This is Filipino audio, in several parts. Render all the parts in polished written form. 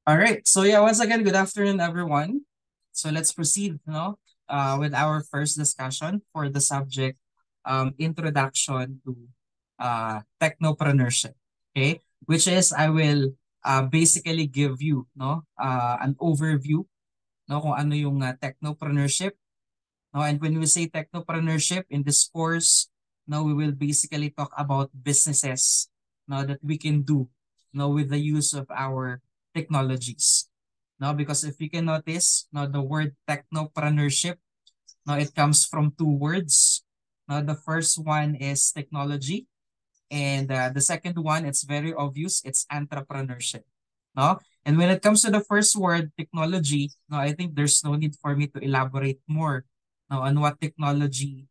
All right. So yeah, once again, good afternoon, everyone. So let's proceed, with our first discussion for the subject, introduction to technopreneurship. Okay, which is I will basically give you, an overview, kung ano yung technopreneurship. No, and when we say technopreneurship in this course, no, we will basically talk about businesses, no, that we can do, no, with the use of our technologies. No, because if you can notice, no, the word technopreneurship, no, it comes from two words. No, the first one is technology, and the second one, it's very obvious, it's entrepreneurship. No, and when it comes to the first word, technology, no, I think there's no need for me to elaborate more, no, on what technology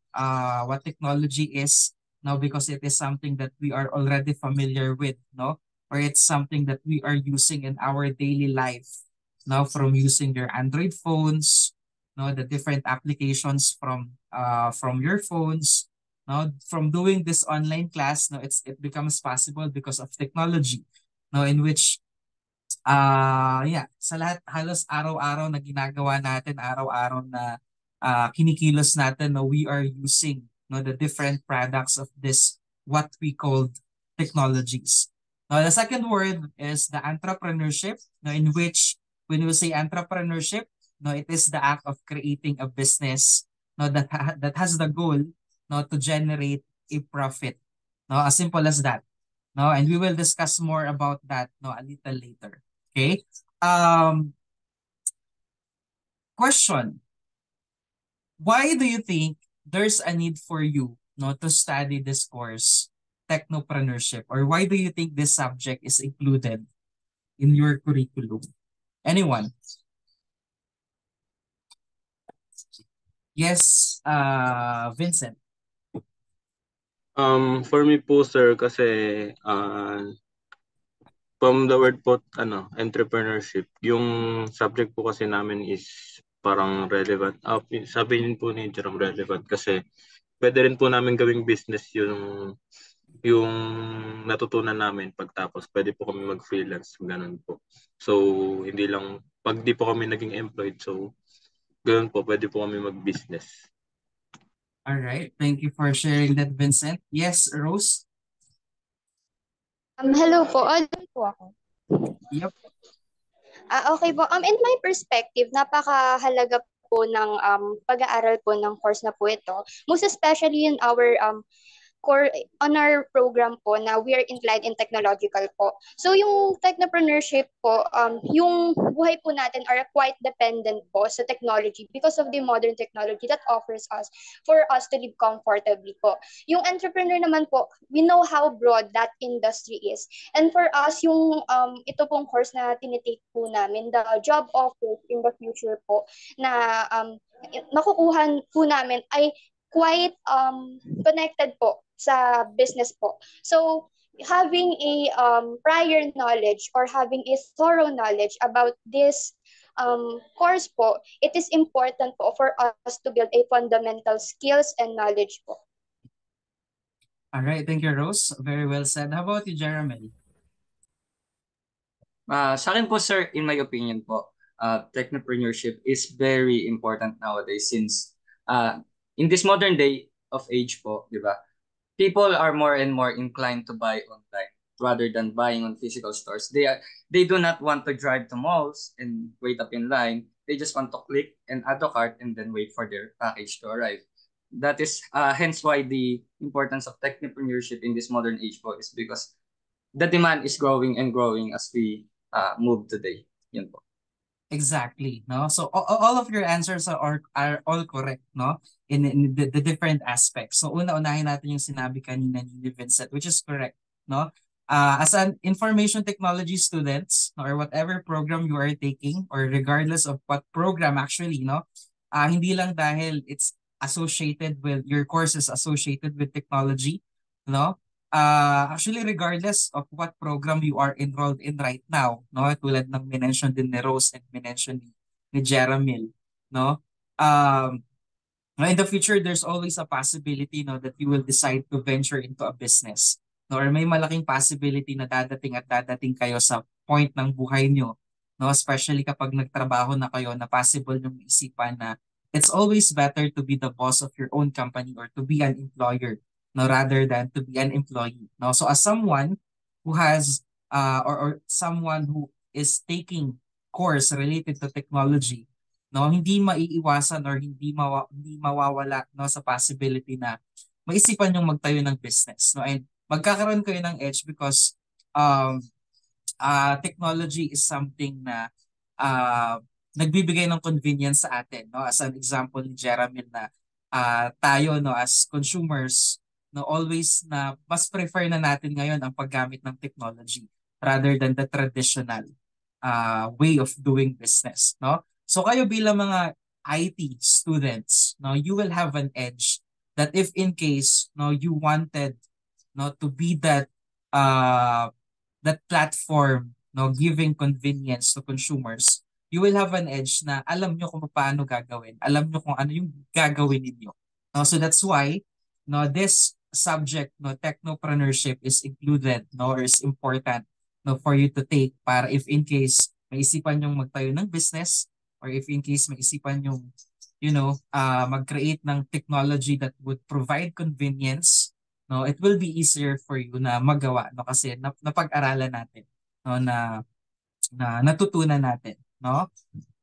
is, no, because it is something that we are already familiar with, no, or it's something that we are using in our daily life, now from using your Android phones, no, the different applications from your phones, no, from doing this online class, no, it becomes possible because of technology, no, in which yeah, sa lahat halos araw-araw na ginagawa natin, araw-araw na kinikilos natin, no, we are using, no, the different products of this what we called technologies. Now, the second word is the entrepreneurship, no, in which when we say entrepreneurship, no, it is the act of creating a business, no, that has the goal, no, to generate a profit. No, as simple as that. No, and we will discuss more about that, no, a little later. Okay. Um, Question: why do you think there's a need for you, no, to study this course, technopreneurship, or why do you think this subject is included in your curriculum? Anyone? Yes, Vincent. For me po sir kasi from the word po entrepreneurship, yung subject po kasi namin is parang relevant. Sabihin po ni Jerome relevant kasi pwede rin po namin gawing business yung natutunan namin pagtapos. Pwede po kami mag-freelance, ganun po. So, hindi lang pag di po kami naging employed, so ganun po, pwede po kami mag-business. All right. Thank you for sharing that, Vincent. Yes, Rose. Hello po. Audible po ako. Yep. Okay po. In my perspective, napakahalaga po ng pag-aaral po ng course na po ito. Most especially in our core on our program po na we are inclined in technological po. So yung technopreneurship po, yung buhay po natin are quite dependent po sa technology because of the modern technology that offers us for us to live comfortably po. Yung entrepreneur naman po, we know how broad that industry is. And for us, yung ito pong course na tinitake po namin, the job offers in the future po na makukuha po namin ay quite connected po sa business po. So, having a prior knowledge or having a thorough knowledge about this course po, it is important po for us to build a fundamental skills and knowledge po. All right. Thank you, Rose. Very well said. How about you, Jeremy? Sa akin po sir, in my opinion po, technopreneurship is very important nowadays since in this modern day of age po, di ba? People are more and more inclined to buy online rather than buying on physical stores. They do not want to drive to malls and wait up in line. They just want to click and add to cart and then wait for their package to arrive. That is hence why the importance of technopreneurship in this modern age po is because the demand is growing and growing as we move today. Yun po. Exactly, no? So all of your answers are all correct, no? In the different aspects. So una-unahin natin yung sinabi kanina ni Vincent, which is correct, no? As an information technology students, no, or whatever program you are taking, or regardless of what program actually, no? Hindi lang dahil it's associated with your courses associated with technology, no? Actually, regardless of what program you are enrolled in right now, no, tulad ng minention din ni Rose and minention ni Jeramil, no, um, No, in the future, there's always a possibility, no, that you will decide to venture into a business. No, or may malaking possibility na dadating kayo sa point ng buhay nyo, no, especially kapag nagtrabaho na kayo, na possible yung isipan na it's always better to be the boss of your own company or to be an employer, no, rather than to be an employee. No, so as someone who has or someone who is taking course related to technology, no, hindi maiiwasan or hindi mawawala, no, sa possibility na maisipan yung magtayo ng business, no, and magkakaroon kayo ng edge because um technology is something na uh, nagbibigay ng convenience sa atin, no, as an example ni Jeremy na tayo, no, as consumers, no, always na mas prefer na natin ngayon ang paggamit ng technology rather than the traditional way of doing business, no? So kayo bilang mga IT students, no, you will have an edge that if in case, no, you wanted, no, to be uh that platform, no, giving convenience to consumers, you will have an edge na alam nyo kung paano gagawin, alam nyo kung ano yung gagawin ninyo. No, so that's why, no, this subject, no, technopreneurship is included, no, or is important, no, for you to take para if in case maisipan yung magtayo ng business or if in case maisipan yung mag-create ng technology that would provide convenience, no, it will be easier for you na magawa, no, kasi napag-aralan natin, no, na natutunan natin, no.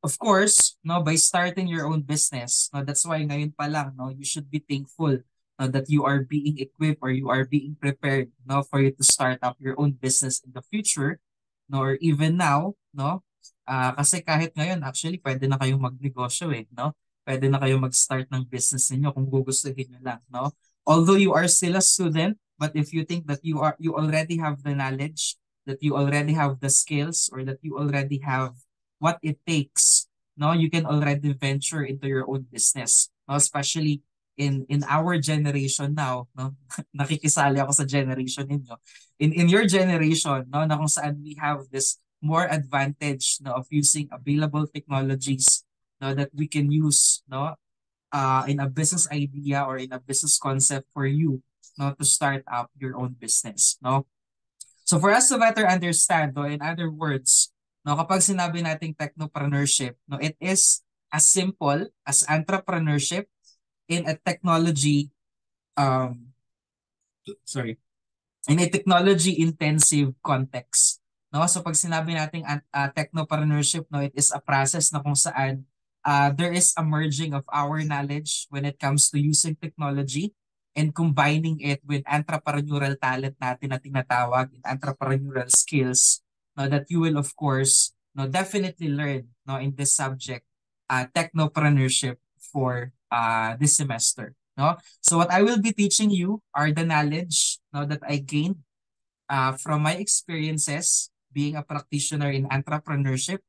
Of course, no, by starting your own business, no, that's why ngayon pa lang, no, you should be thankful, no, that you are being equipped or you are being prepared, no, for you to start up your own business in the future, no, or even now, no. Kasi kahit ngayon, actually, pwede na kayong magnegosyo no. Pwede na kayong mag-start ng business niyo kung gugustuhin niyo lang, no. Although you are still a student, but if you think that you already have the knowledge, that you already have the skills, or that you already have what it takes, no, you can already venture into your own business, no, especially in our generation now, no. Nakikisali ako sa generation ninyo. In your generation, no, na kung saan we have this more advantage, no, of using available technologies, no, that we can use, no, in a business idea or in a business concept for you, no, to start up your own business, no. So for us to better understand, no, in other words, no, kapag sinabi nating technopreneurship, no, it is as simple as entrepreneurship in a technology um sorry in a technology intensive context, no. So pag sinabi nating technopreneurship, no, it is a process na kung saan there is a merging of our knowledge when it comes to using technology and combining it with entrepreneurial talent natin na tinatawag in entrepreneurial skills, no, that you will of course, no, definitely learn, no, in this subject, technopreneurship for this semester, no. So what I will be teaching you are the knowledge, no, that I gained from my experiences being a practitioner in entrepreneurship,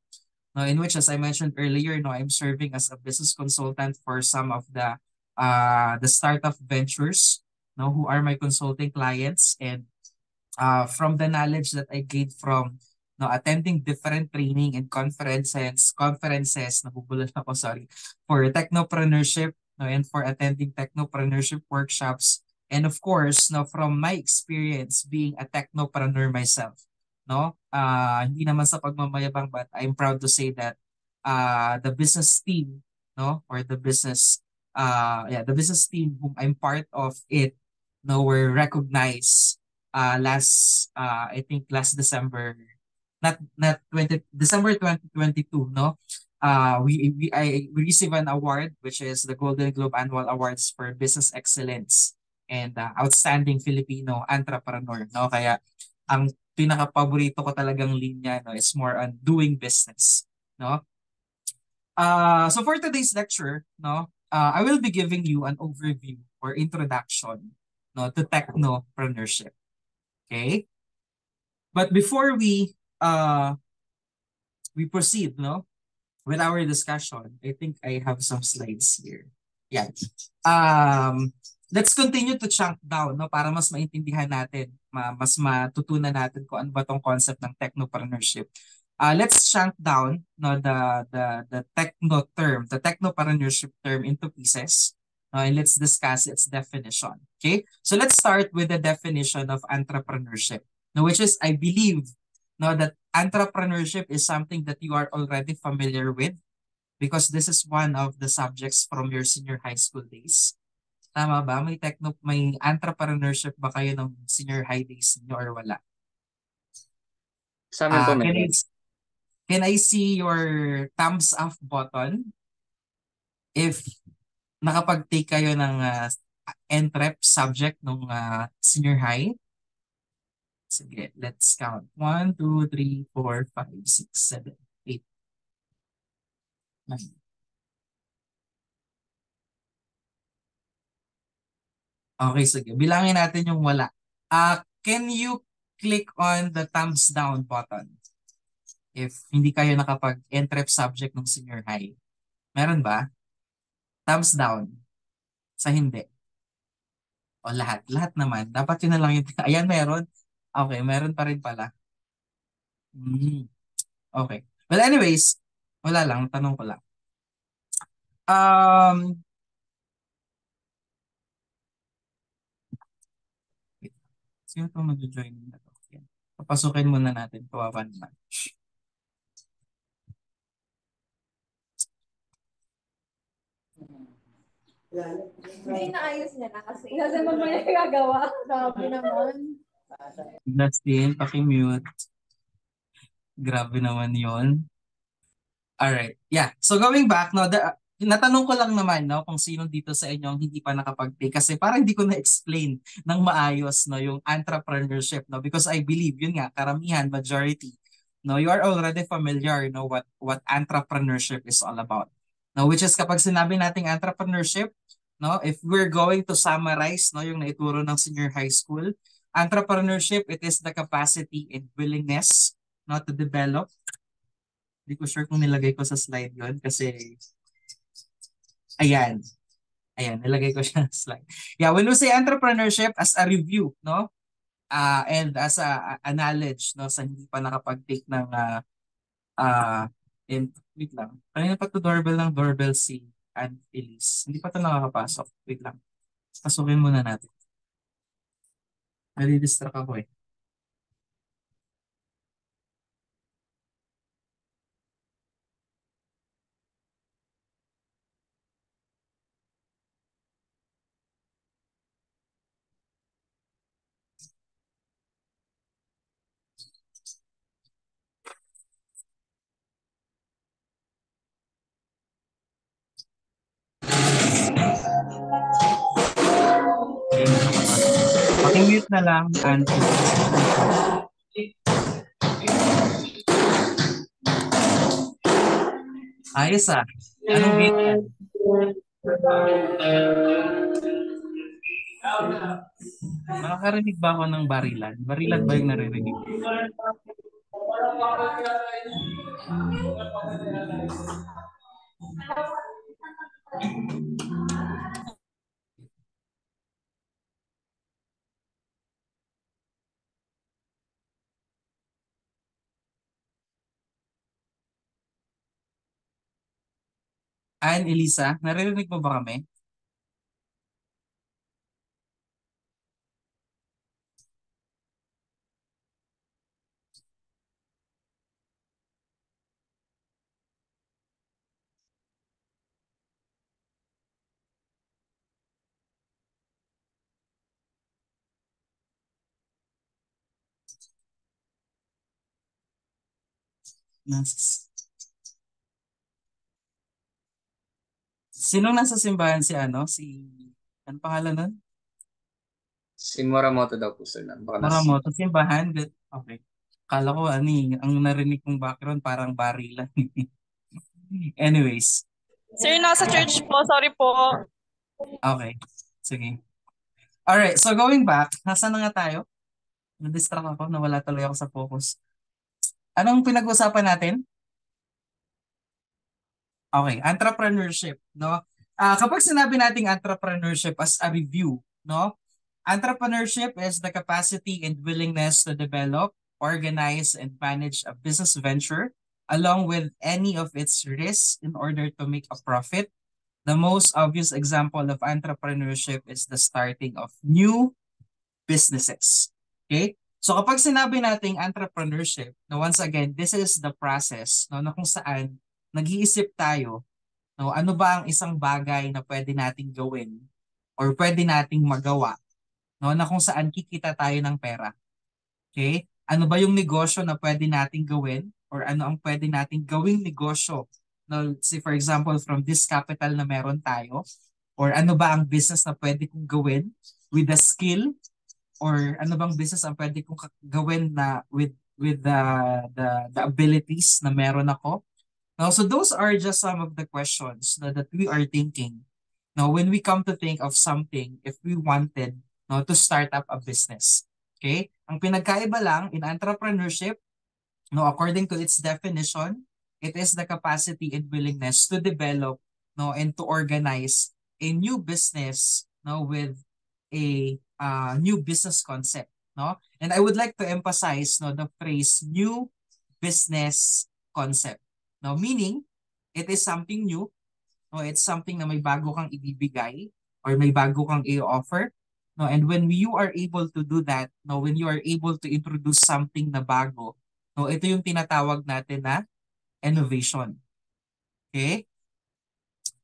no, in which, as I mentioned earlier, no, I'm serving as a business consultant for some of the startup ventures, no, who are my consulting clients, and from the knowledge that I gained from, no, attending different training and conferences, nabubulol ako, sorry, for technopreneurship, no, and for attending technopreneurship workshops, and of course, no, from my experience being a technopreneur myself, no, hindi naman sa pagmamayabang, but I'm proud to say that the business team, no, or the business team whom I'm part of it, no, were recognized I think last December, not 20 December 2022, no. We received an award, which is the Golden Globe Annual Awards for Business Excellence and Outstanding Filipino Entrepreneur, no. Kaya ang pinaka-paborito ko talagang linya, no, is more on doing business, no. So for today's lecture, no, I will be giving you an overview or introduction, no, to technopreneurship. Okay? But before we proceed, no, with our discussion, I think I have some slides here. Yeah. Let's continue to chunk down, no, para mas maintindihan natin, mas matutunan natin kung ano ba tong concept ng technopreneurship. Let's chunk down, no, the technopreneurship term into pieces. And let's discuss its definition. Okay, so let's start with the definition of entrepreneurship, which is, I believe, that entrepreneurship is something that you are already familiar with because this is one of the subjects from your senior high school days. Tama ba? May entrepreneurship ba kayo ng senior high days niyo or wala? Sa amin po Can meron. can I see your thumbs up button if nakapag-take kayo ng NTREP subject nung senior high? Sige, let's count. 1, 2, 3, 4, 5, 6, 7, 8, 9. Okay, sige. Bilangin natin yung wala. Can you click on the thumbs down button if hindi kayo nakapag-NTREP subject ng senior high? Meron ba? Thumbs down. Sa hindi. O lahat. Lahat naman. Dapat yun na lang yung... Ayan, meron. Okay, meron pa rin pala. Okay. Well, anyways, wala lang. Tanong ko lang. Sino itong mag-join na to? Papasukin muna natin. Kawawa naman. Hindi naayos niya na kasi. Kasi naman mo yung gagawa. Grabe naman. Justin, paki-mute. Grabe naman yon. Alright. Yeah. So going back, natanong ko lang naman kung sino dito sa inyo ang hindi pa nakapag-take kasi parang hindi ko na-explain ng maayos yung entrepreneurship because I believe yun nga karamihan majority you are already familiar what entrepreneurship is all about. Which is kapag sinabi nating entrepreneurship, if we're going to summarize yung naituro ng senior high school, entrepreneurship, it is the capacity and willingness to develop. Hindi ko sure kung nilagay ko sa slide yon kasi ayan, nilagay ko siya sa slide. Yeah, when we say entrepreneurship as a review, and as a knowledge sa hindi pa nakapag-take ng wait lang. Kanina pa to doorbell si Aunt Elise. Hindi pa to nakakapasok. Wait lang. Pasukin muna natin. Nadi-distract ako eh. Paki-mute na lang, Aunt Elise. Ayos Anong gate yan? Makakarinig ba ako ng barilan? Barilan ba yung naririnig? Ann Elisa, naririnig mo ba kami? Sinong nasa simbahan si ano pangalan nun? Si Muramoto daw po sir. Muramoto, simbahan? Okay. Kala ko ang narinig kong background parang barilan. Anyways. Sir, nasa church po. Sorry po. Okay. Sige. Alright, so going back, nasaan na nga tayo? Na-distract ako, nawala tuloy ako sa focus. Anong pinag-usapan natin? Okay, entrepreneurship, kapag sinabi nating entrepreneurship as a review, entrepreneurship is the capacity and willingness to develop, organize, and manage a business venture along with any of its risks in order to make a profit The most obvious example of entrepreneurship is the starting of new businesses. Okay? So kapag sinabi nating entrepreneurship, no, once again, this is the process no, na kung saan nag-iisip tayo, no, ano ba ang isang bagay na pwede nating gawin or pwede nating magawa no, na kung saan kikita tayo ng pera. Okay? Ano ba yung negosyo na pwede nating gawin or ano ang pwede nating gawing negosyo? No, say for example, from this capital na meron tayo, or ano ba ang business na pwede kong gawin with the skill, or ano bang business ang pwede kong gawin na with the abilities na meron ako. Now, so those are just some of the questions that we are thinking. Now, when we come to think of something, if we wanted to start up a business. Okay? Ang pinagkaiba lang in entrepreneurship, no, according to its definition, it is the capacity and willingness to develop no, and to organize a new business no, with a new business concept. No? And I would like to emphasize no, the phrase new business concept. No? Meaning, it is something new. No? It's something na may bago kang ibibigay or may bago kang i-offer. No? And when you are able to do that, no, when you are able to introduce something na bago, no, ito yung tinatawag natin na innovation. Okay?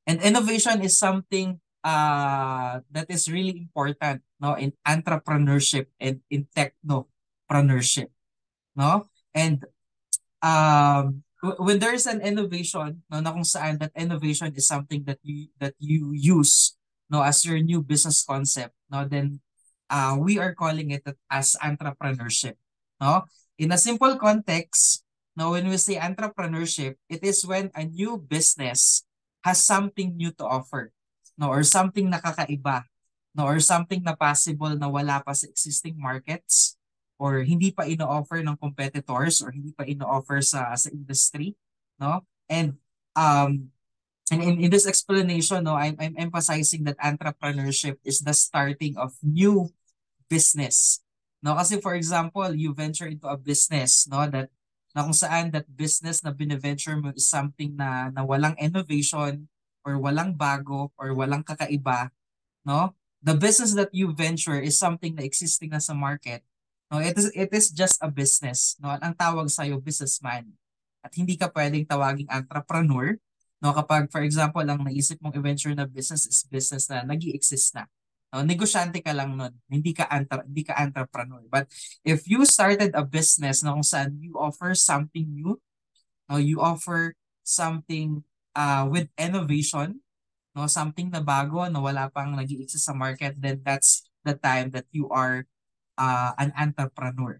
And innovation is something that is really important no in entrepreneurship and in technopreneurship, no? And when there's an innovation no na kung saan that innovation is something that you use no as your new business concept, no, then we are calling it as entrepreneurship, no? In a simple context, no, when we say entrepreneurship, it is when a new business has something new to offer, no, or something nakakaiba, no, or something na possible na wala pa sa existing markets or hindi pa ino-offer ng competitors or hindi pa ino-offer sa industry, no? And in this explanation, no, I'm emphasizing that entrepreneurship is the starting of new business. No, kasi for example, you venture into a business, no, that na kung saan that business na bine-venture mo is something na walang innovation or walang bago or walang kakaiba, no? The business that you venture is something na existing na sa market. No, it is just a business, no? Ang tawag sa iyo businessman. At hindi ka pwedeng tawaging entrepreneur, no, kapag for example, ang naisip mong i-venture na business is business na nag-i-exist na. No, negosyante ka lang nun. Hindi ka entrepreneur. But if you started a business na kung saan you offer something new, no, you offer something with innovation, no, something na bago na wala pang nag-i-exist sa market, then that's the time that you are an entrepreneur.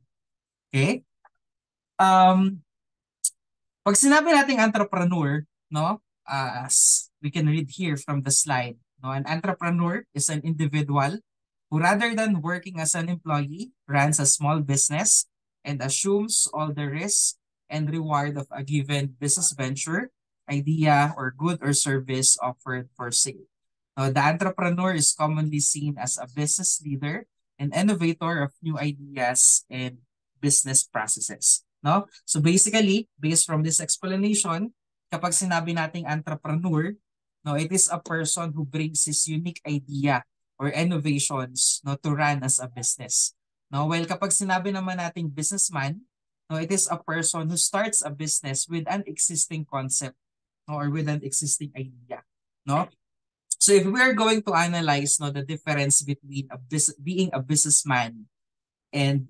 Okay? Pag sinabi nating entrepreneur, no, as we can read here from the slide, no, an entrepreneur is an individual who rather than working as an employee, runs a small business and assumes all the risks and reward of a given business venture, idea, or good or service offered for sale. The entrepreneur is commonly seen as a business leader and innovator of new ideas and business processes. No? So basically, based from this explanation, kapag sinabi nating entrepreneur, no, it is a person who brings his unique idea or innovations no, to run as a business. No, while kapag sinabi naman nating businessman, no, it is a person who starts a business with an existing concept no, or with an existing idea. No? So if we are going to analyze no, the difference between being a businessman and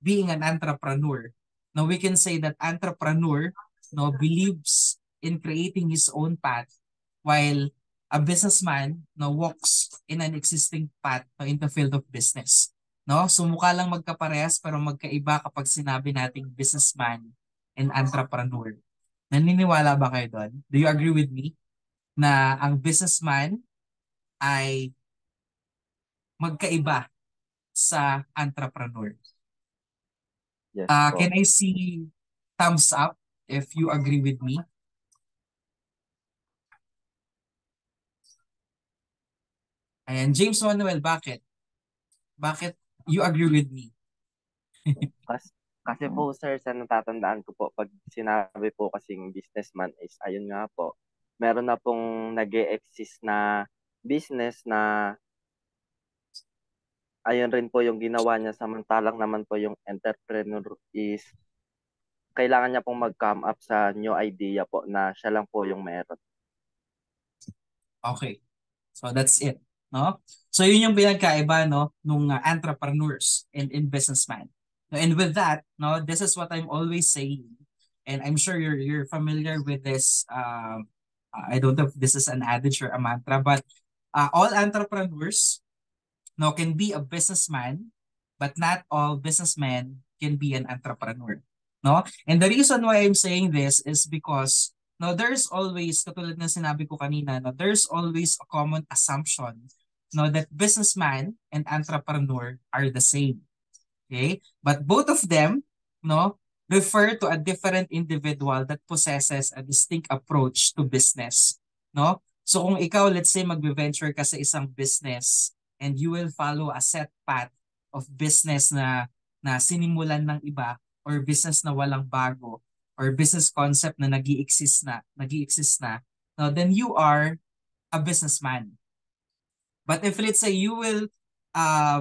being an entrepreneur, now we can say that entrepreneur no, believes in creating his own path while a businessman no, walks in an existing path no, in the field of business. No? So mukha lang magkaparehas pero magkaiba kapag sinabi nating businessman and entrepreneur. Naniniwala ba kayo doon? Do you agree with me na ang businessman ay magkaiba sa entrepreneur? Yes po. Can I see thumbs up if you agree with me? Ayan, James Manuel, bakit? Bakit you agree with me? Kasi po sir, sa natatandaan ko po, pag sinabi po kasing businessman is, ayun nga po, meron na pong nag-e-exist na business na ayun rin po yung ginawa niya, samantalang naman po yung entrepreneur is kailangan niya pong mag-come up sa new idea po na siya lang po yung meron. Okay. So that's it, no? So yun yung pinagkaiba, no, nung entrepreneurs and businessman. And with that, no, this is what I'm always saying. And I'm sure you're familiar with this. I don't know if this is an adage or a mantra, but all entrepreneurs, no, can be a businessman, but not all businessmen can be an entrepreneur, no? And the reason why I'm saying this is because no, there's always, katulad ng sinabi ko kanina, no, there's always a common assumption, no, that businessman and entrepreneur are the same. Okay? But both of them, no, refer to a different individual that possesses a distinct approach to business, no? So kung ikaw, let's say, magbe-venture ka sa isang business and you will follow a set path of business na sinimulan ng iba or business na walang bago or business concept na nag-i-exist na, no, then you are a businessman. But if let's say you will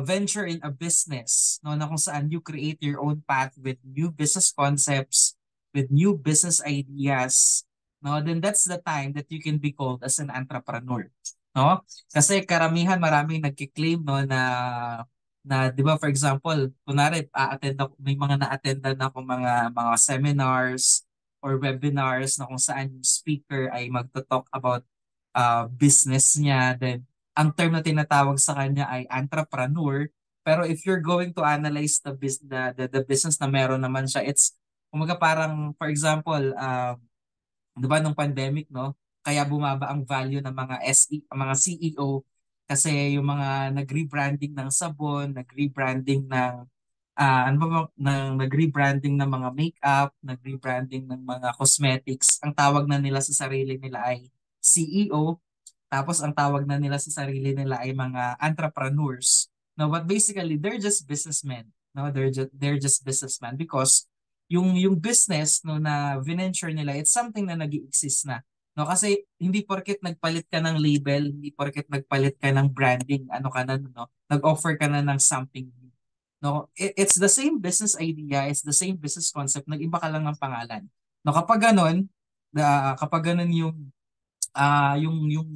venture in a business, no, na kung saan you create your own path with new business concepts, with new business ideas, no, then that's the time that you can be called as an entrepreneur, no? Kasi karamihan maraming nagki-claim, no, na 'di ba, for example, kunwari may mga na-attendan ako mga seminars or webinars na kung saan yung speaker ay magto-talk about business niya, then ang term na tinatawag sa kanya ay entrepreneur. Pero if you're going to analyze the business na meron naman siya, it's kumaga parang, for example, 'di ba nung pandemic, no? Kaya bumaba ang value ng mga mga CEO kasi yung mga nag-rebranding ng sabon, nag-rebranding ng ano ba nag-rebranding ng mga makeup, nag-rebranding ng mga cosmetics. Ang tawag na nila sa sarili nila ay CEO. Tapos ang tawag na nila sa sarili nila ay mga entrepreneurs. No, but basically they're just businessmen. No, they're just businessmen because yung business no na venture nila, it's something na nag-exist na. No, kasi hindi porket nagpalit ka ng label, hindi porket nagpalit ka ng branding, ano ka na no, nag-offer ka na ng something new. No, it's the same business idea, it's the same business concept, nag-iba ka lang ng pangalan. No, kapag ganun yung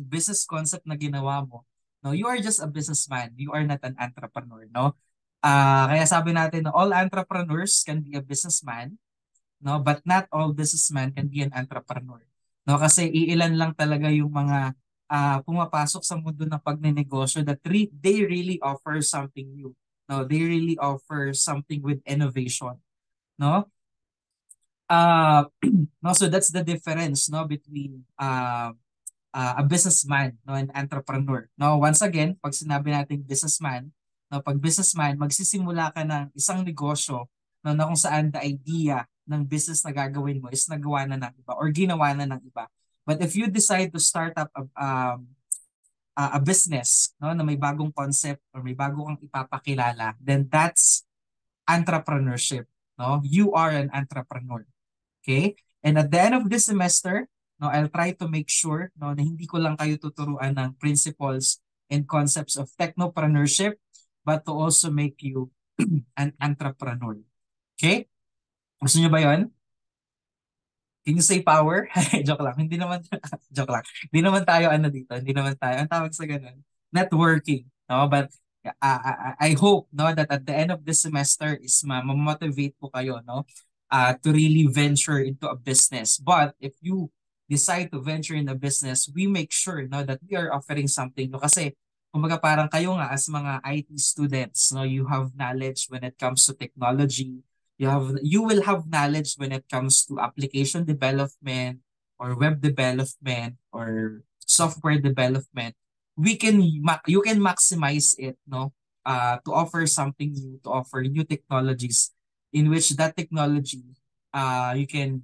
business concept na ginawa mo, no, you are just a businessman, you are not an entrepreneur, no? Kaya sabi natin na all entrepreneurs can be a businessman, no, but not all businessmen can be an entrepreneur, no? Kasi iilan lang talaga yung mga pumapasok sa mundo ng pagnenegosyo that they really offer something new, no, they really offer something with innovation, no? No, so that's the difference, no, between a businessman, no, an entrepreneur. No, once again, pag sinabi nating businessman, no, pag businessman, magsisimula ka ng isang negosyo, no, na kung saan the idea ng business na gagawin mo is nagawa na ng iba or ginawa na ng iba. But if you decide to start up a business, no, na may bagong concept or may bago kang ipapakilala, then that's entrepreneurship. No, you are an entrepreneur. Okay? And at the end of this semester, no, I'll try to make sure no, na hindi ko lang kayo tuturuan ng principles and concepts of technopreneurship, but to also make you an entrepreneur. Okay? Gusto nyo ba yun? Can you say power? Joke lang. Hindi naman, joke lang. Hindi naman tayo ano dito. Hindi naman tayo. Ang tawag sa ganun, networking. No? But I hope no, that at the end of this semester is ma-motivate po kayo no, to really venture into a business. But if you decide to venture in a business, we make sure no, that we are offering something. No? Kasi kumbaga parang kayo nga as mga IT students, no, you have knowledge when it comes to technology. You will have knowledge when it comes to application development or web development or software development. You can maximize it no, to offer something new, to offer new technologies in which that technology you can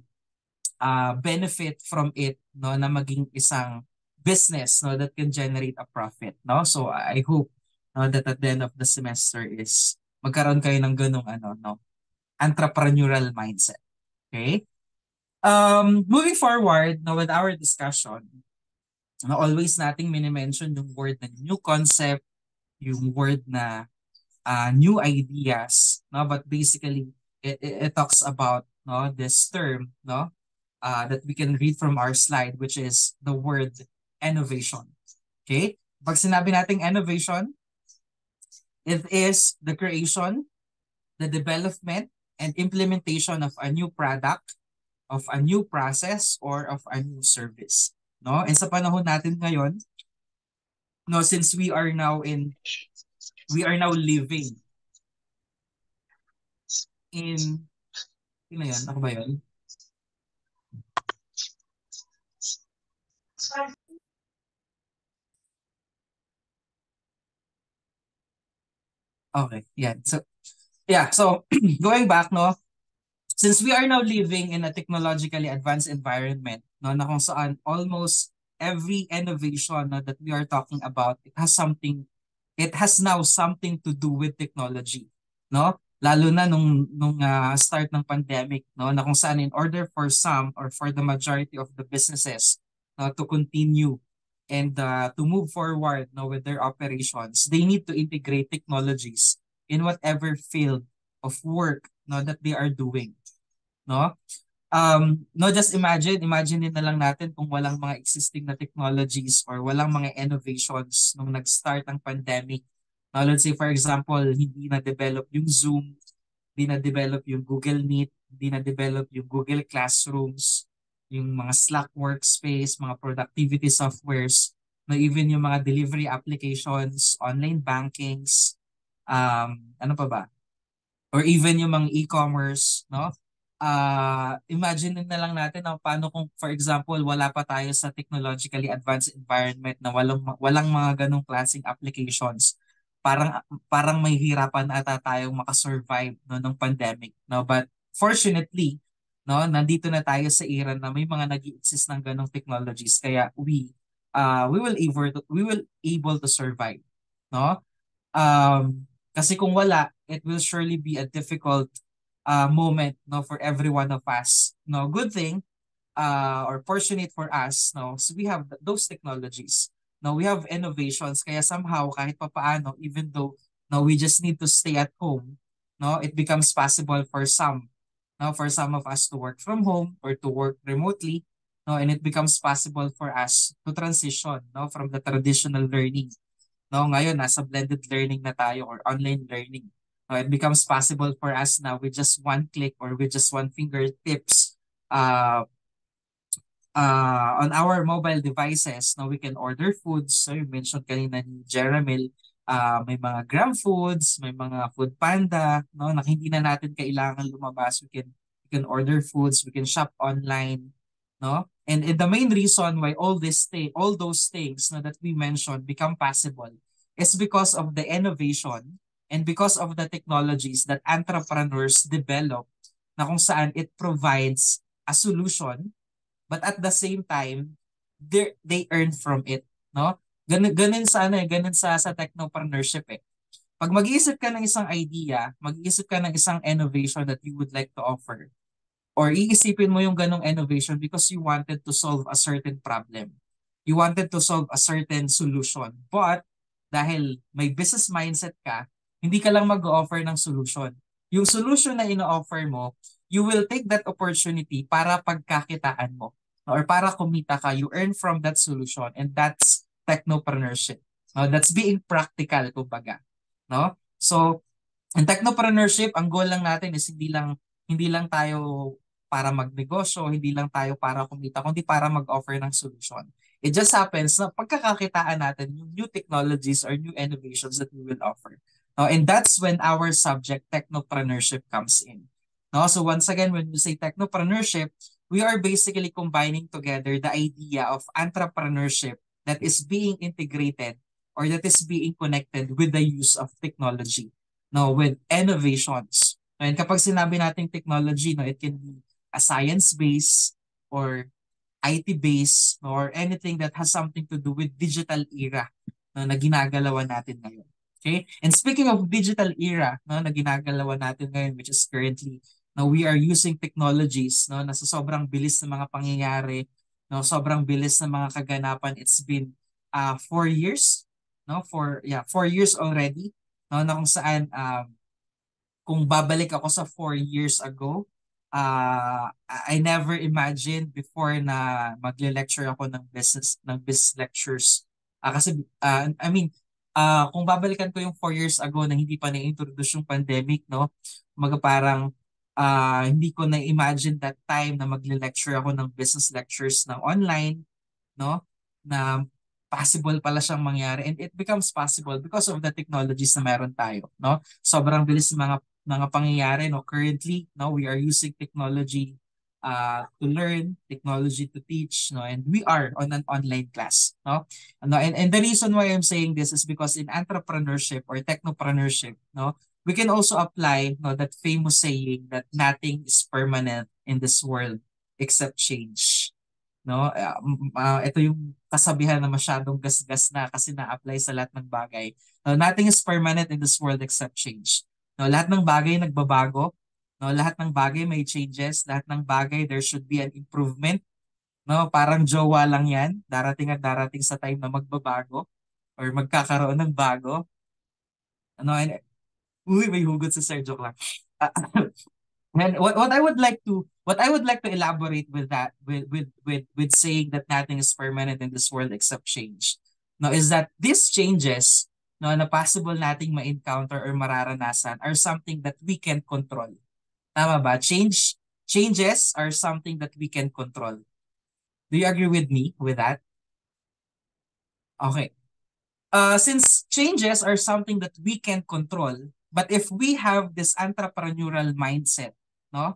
benefit from it no, na maging isang business no, that can generate a profit no. So I hope no, that at the end of the semester is magkaroon kayo ng ganung ano no, entrepreneurial mindset. Okay? Moving forward now with our discussion, always nating minimension yung word na new concept, yung word na new ideas, no? But basically it talks about, no, this term, no, that we can read from our slide, which is the word innovation. Okay? Pag sinabi nating innovation, it is the creation, the development, and implementation of a new product, of a new process, or of a new service. No? And sa panahon natin ngayon, no, since we are now living in, yun na yun, ako ba yun? Okay, yeah. So going back, no, since we are now living in a technologically advanced environment, no, na kung saan almost every innovation, no, that we are talking about, it has now something to do with technology, no? Lalo na nung start ng pandemic, no, na kung saan in order for some or for the majority of the businesses, to continue and to move forward, no, with their operations, they need to integrate technologies in whatever field of work, no, that they are doing, no? No, just imagine din na lang natin kung walang mga existing na technologies or walang mga innovations nung nag-start ang pandemic. Now, let's say for example, hindi na-develop yung Zoom, hindi na-develop yung Google Meet, hindi na-develop yung Google Classrooms, yung mga Slack workspace, mga productivity softwares, na even yung mga delivery applications, online bankings, ano pa ba? Or even yung mga e-commerce, no? Imagine na lang natin paano kung for example wala pa tayo sa technologically advanced environment na walang mga ganong klaseng applications. Parang may hirapan ata tayong makasurvive, no, ng pandemic, no? But fortunately, no, nandito na tayo sa era na may mga nag-exist ng ganong technologies, kaya we will able to survive, no? Kasi kung wala, it will surely be a difficult moment, no, for every one of us. No, good thing, or fortunate for us, no, so we have those technologies. No, we have innovations, kaya somehow kahit papaano, even though no, we just need to stay at home, no, it becomes possible for some, no, for some of us to work from home or to work remotely, no, and it becomes possible for us to transition, no, from the traditional learning. No, ngayon nasa blended learning na tayo or online learning. It becomes possible for us now with just one click or with just one fingertips on our mobile devices. Now we can order foods. So you mentioned kanina ni Jeramil, may mga Grab Foods, may mga Food Panda, no, na hindi na natin kailangan lumabas. We can order foods, we can shop online, no? And the main reason why all those things, no, that we mentioned become possible is because of the innovation and because of the technologies that entrepreneurs develop, na kung saan it provides a solution, but at the same time they earn from it, no? Ganun sa technopreneurship eh. Pag mag-iisip ka ng isang idea, mag-iisip ka ng isang innovation that you would like to offer, or iisipin mo yung ganong innovation because you wanted to solve a certain problem. You wanted to solve a certain solution. But dahil may business mindset ka, hindi ka lang mag-offer ng solution. Yung solution na ino-offer mo, you will take that opportunity para pagkakitaan mo or para kumita ka. You earn from that solution, and that's technopreneurship. No? That's being practical, kumbaga. No? So, in technopreneurship, ang goal lang natin is hindi lang tayo para magnegosyo, hindi lang tayo para kumita, kundi para mag-offer ng solution. It just happens na pagkakakitaan natin yung new technologies or new innovations that we will offer. No, and that's when our subject, technopreneurship, comes in. No, so once again, when we say technopreneurship, we are basically combining together the idea of entrepreneurship that is being integrated or that is being connected with the use of technology, no, with innovations. And kapag sinabi nating technology, no, it can be a science-based or IT-based or anything that has something to do with digital era, no, na ginagalawan natin ngayon. Okay? And speaking of digital era, no, na ginagalawan natin ngayon, which is currently, no, we are using technologies, no, na sa sobrang bilis ng mga pangyayari, no, sobrang bilis ng mga kaganapan. It's been 4 years, no, 4 years already, no, na kung saan kung babalik ako sa 4 years ago, I never imagined before na magle-lecture ako ng business lectures. Kasi I mean, kung babalikan ko yung 4 years ago na hindi pa na-introduce yung pandemic, no, parang hindi ko na-imagine that time na magle-lecture ako ng business lectures ng online, no, na possible pala siyang mangyari, and it becomes possible because of the technologies na meron tayo, no. Sobrang bilis ng mga pangyayari, no. Currently, no, we are using technology to learn, technology to teach, no, and we are on an online class, no. And the reason why I'm saying this is because in entrepreneurship or technopreneurship, no, we can also apply, no, that famous saying that nothing is permanent in this world except change, no. Ito yung kasabihan na masyadong gasgas na kasi na-apply sa lahat ng bagay. No, nothing is permanent in this world except change. No, lahat ng bagay nagbabago. No, lahat ng bagay may changes. Lahat ng bagay there should be an improvement. No, parang jowa lang yan. Darating at darating sa time na magbabago or magkakaroon ng bago. Ano, and, uy, may hugot si Sir, joke lang. And what I would like to elaborate with that with saying that nothing is permanent in this world except change, no, is that these changes, no, na possible nating ma-encounter or mararanasan are something that we can control. Tama ba? Changes are something that we can control. Do you agree with me with that? Okay. Since changes are something that we can control, but if we have this entrepreneurial mindset, no,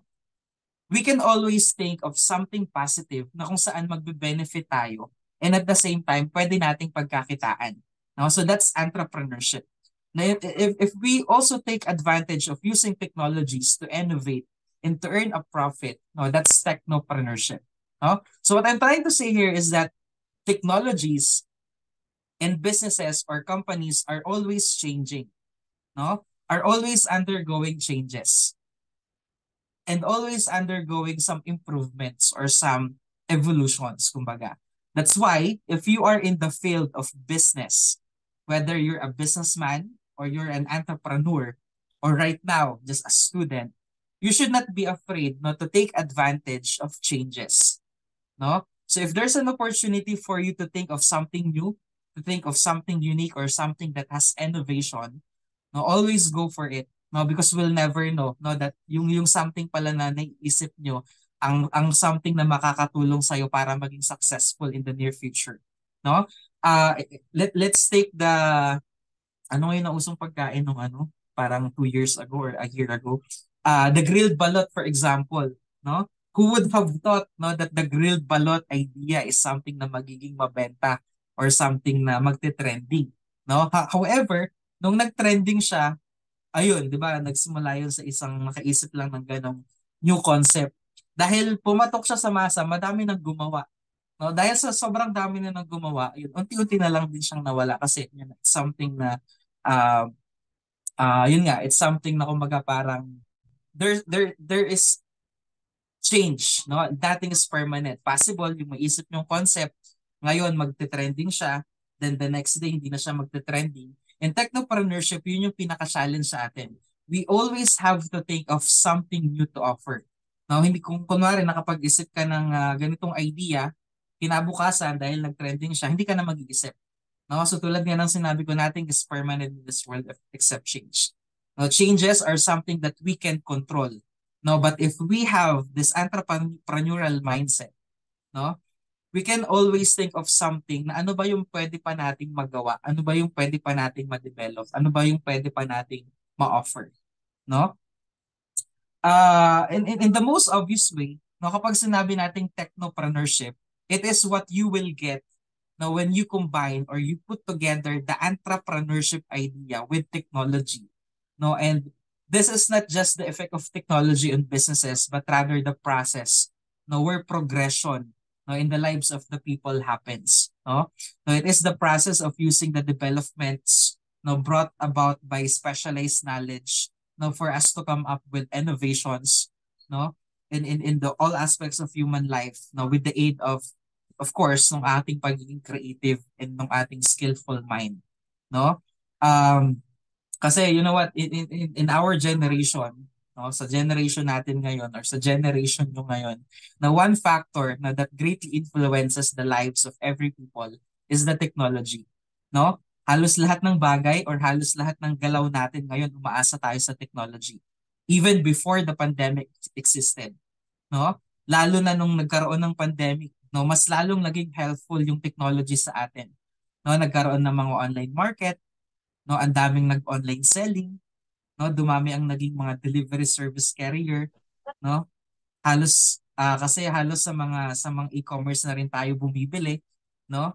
we can always think of something positive na kung saan magbe-benefit tayo, and at the same time pwede nating pagkakitaan, no. So that's entrepreneurship. Now, if we also take advantage of using technologies to innovate and to earn a profit, no, that's technopreneurship, no. So what I'm trying to say here is that technologies and businesses or companies are always changing, no, are always undergoing changes and always undergoing some improvements or some evolutions, kumbaga. That's why if you are in the field of business, whether you're a businessman or you're an entrepreneur or right now just a student, you should not be afraid not to take advantage of changes, no. So if there's an opportunity for you to think of something new, to think of something unique or something that has innovation, no, always go for it, no, because we'll never know, no, that yung something pala na naiisip nyo ang something na makakatulong sa para maging successful in the near future, no. Let's take the ngayon na usong pagkain ng parang 2 years ago or a year ago, the grilled balot, for example, no. Who would have thought, no, that the grilled balot idea is something na magiging mabenta or something na magte-trending, no. However, nung nag-trending siya, ayun, 'di ba, nagsimula yun sa isang nakaisip lang ng ganong new concept. Dahil pumatok siya sa masa, madami nang gumawa. No, dahil sa sobrang dami na nang gumawa, yun, unti-unti na lang din siyang nawala kasi yun, something na yun nga, it's something na kumbaga parang there is change, no? Nothing is permanent. Possible yung maisip yung concept, ngayon magte-trending siya, then the next day hindi na siya magte-trending. In technopreneurship, yun yung pinaka-challenge sa atin. We always have to think of something new to offer. Now, hindi kung kunwari nakapag-isip ka ng ganitong idea, kinabukasan dahil nag-trending siya, hindi ka na mag-iisip. No? So tulad nga ng sinabi ko, nothing is permanent in this world except change. No, changes are something that we can control. No, but if we have this entrepreneurial mindset, no, we can always think of something na ano ba yung pwede pa nating magawa, ano ba yung pwede pa nating ma-develop, ano ba yung pwede pa nating ma-offer, no? In the most obvious way, no, kapag sinabi nating technopreneurship, it is what you will get now when you combine or you put together the entrepreneurship idea with technology, no. And this is not just the effect of technology on businesses, but rather the process, no, where progression, no, in the lives of the people happens, no. So it is the process of using the developments, no, brought about by specialized knowledge, no, for us to come up with innovations, no, in the all aspects of human life, no, with the aid of of course, ng ating pagiging creative and ng ating skillful mind, no? Um, Kasi you know what, in our generation, no, sa generation natin ngayon or sa generation nyo ngayon, na one factor na that greatly influences the lives of every people is the technology, no? Halos lahat ng bagay or halos lahat ng galaw natin ngayon umaasa tayo sa technology. Even before the pandemic existed, no? Lalo na nung nagkaroon ng pandemic, no, mas lalong naging helpful yung technology sa atin. No, nagkaroon ng mga online market, no, ang daming nag-online selling, no, dumami ang naging mga delivery service carrier, no. Kasi halos sa mga e-commerce na rin tayo bumibili, no?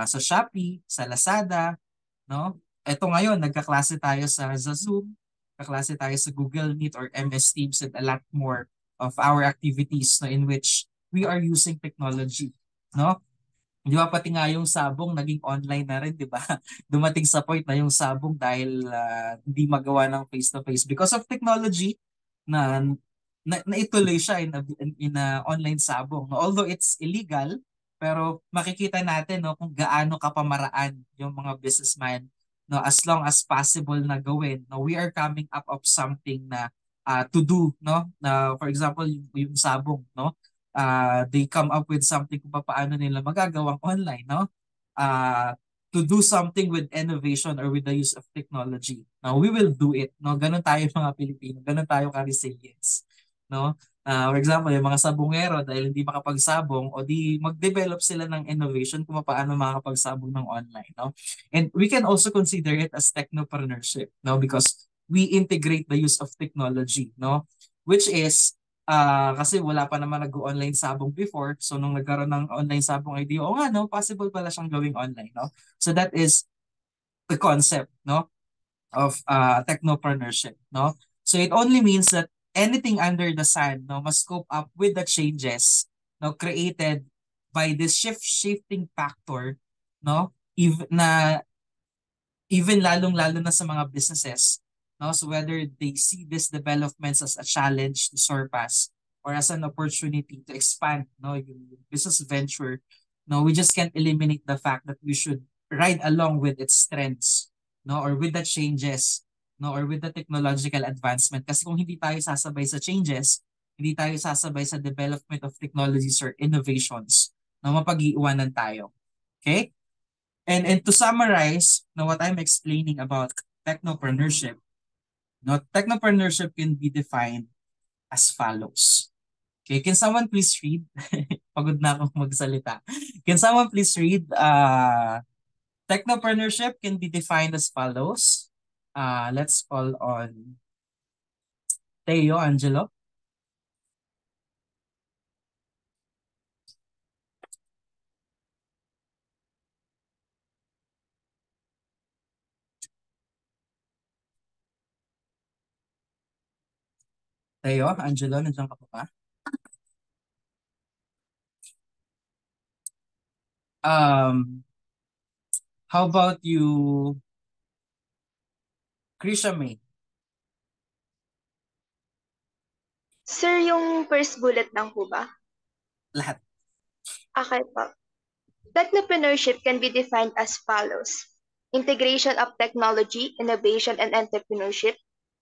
Sa Shopee, sa Lazada, no? Ito ngayon, nagkaklase tayo sa Zoom, kaklase tayo sa Google Meet or MS Teams and a lot more of our activities, no, in which we are using technology, no? Di ba pati nga yung sabong naging online na rin, di ba? Dumating sa point na yung sabong dahil hindi magawa ng face-to-face because of technology na naituloy siya in a online sabong. No? Although it's illegal, pero makikita natin, no, kung gaano kapamaraan yung mga businessman, no, as long as possible na gawin. No, we are coming up of something na to do, no? Na for example, yung sabong, no? They come up with something kung paano nila magagawang online, no? Uh, to do something with innovation or with the use of technology. Now, we will do it, no? Ganun tayo mga Pilipino, ganun tayo ka-resilience, no? For example, yung mga sabongero dahil hindi makapagsabong o di mag-develop sila ng innovation kung paano makapagsabong ng online, no? And we can also consider it as technopreneurship, no? Because we integrate the use of technology, no? Which is kasi wala pa naman nag-online sabong before. So nung nagkaroon ng online sabong idea, o nga no, possible pala siyang gawing online, no? So that is the concept, no, of technopreneurship, no? So it only means that anything under the sun, no, must cope up with the changes, no, created by this shifting factor, no? Even lalong-lalo na sa mga businesses, no? So whether they see these developments as a challenge to surpass or as an opportunity to expand, no, yung business venture, no, we just can't eliminate the fact that we should ride along with its trends, no, or with the changes, no, or with the technological advancement. Kasi kung hindi tayo sasabay sa changes, hindi tayo sasabay sa development of technologies or innovations, no, mapag-iiwanan tayo. Okay? And to summarize, now what I'm explaining about technopreneurship, no, technopreneurship can be defined as follows. Okay, can someone please read? Pagod na akong magsalita. Can someone please read? Technopreneurship can be defined as follows. Let's call on Teo Angelo. Teo, Angelo, nandiyan ka pa ba? How about you, Krisha May? Sir, yung first bullet lang po ba? Lahat. Okay po. Technopreneurship can be defined as follows. Integration of technology, innovation, and entrepreneurship.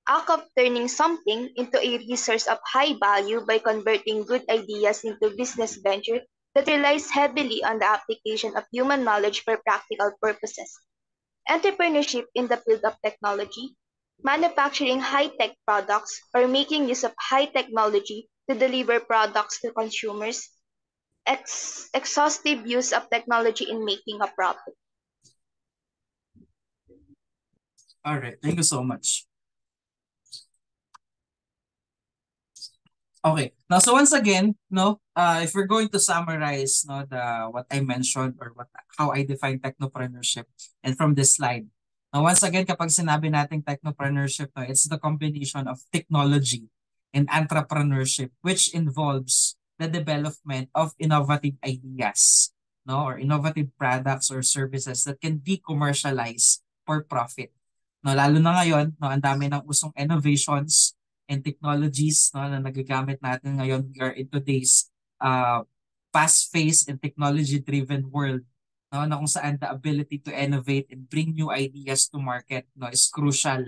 Act of turning something into a resource of high value by converting good ideas into business venture that relies heavily on the application of human knowledge for practical purposes. Entrepreneurship in the field of technology. Manufacturing high-tech products or making use of high technology to deliver products to consumers. Exhaustive use of technology in making a profit. All right, thank you so much. Okay. Now, so once again, no, if we're going to summarize, no, what I mentioned or how I define technopreneurship, and from this slide. Now, once again, kapag sinabi nating technopreneurship, no, it's the combination of technology and entrepreneurship, which involves the development of innovative ideas, no, or innovative products or services that can be commercialized for profit. No, lalo na ngayon, no, ang dami ng usong innovations and technologies, no, na nagagamit natin ngayon. We are in today's fast-paced and technology-driven world, no, na kung saan the ability to innovate and bring new ideas to market, no, is crucial,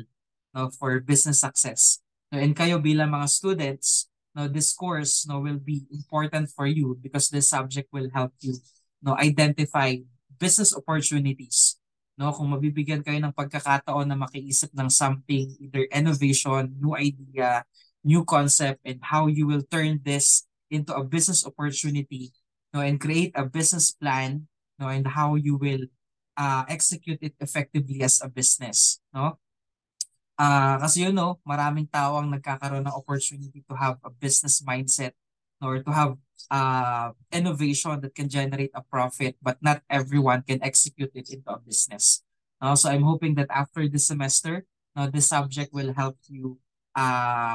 no, for business success. No, and kayo bilang mga students, no, this course, no, will be important for you because this subject will help you, no, identify business opportunities. No, kung mabibigyan kayo ng pagkakataon na makiisip ng something, either innovation, new idea, new concept, and how you will turn this into a business opportunity, no, and create a business plan, no, and how you will execute it effectively as a business, no? Kasi maraming tao ang nagkakaroon ng opportunity to have a business mindset, no, or to have innovation that can generate a profit, but not everyone can execute it into a business. So I'm hoping that after this semester, this subject will help you,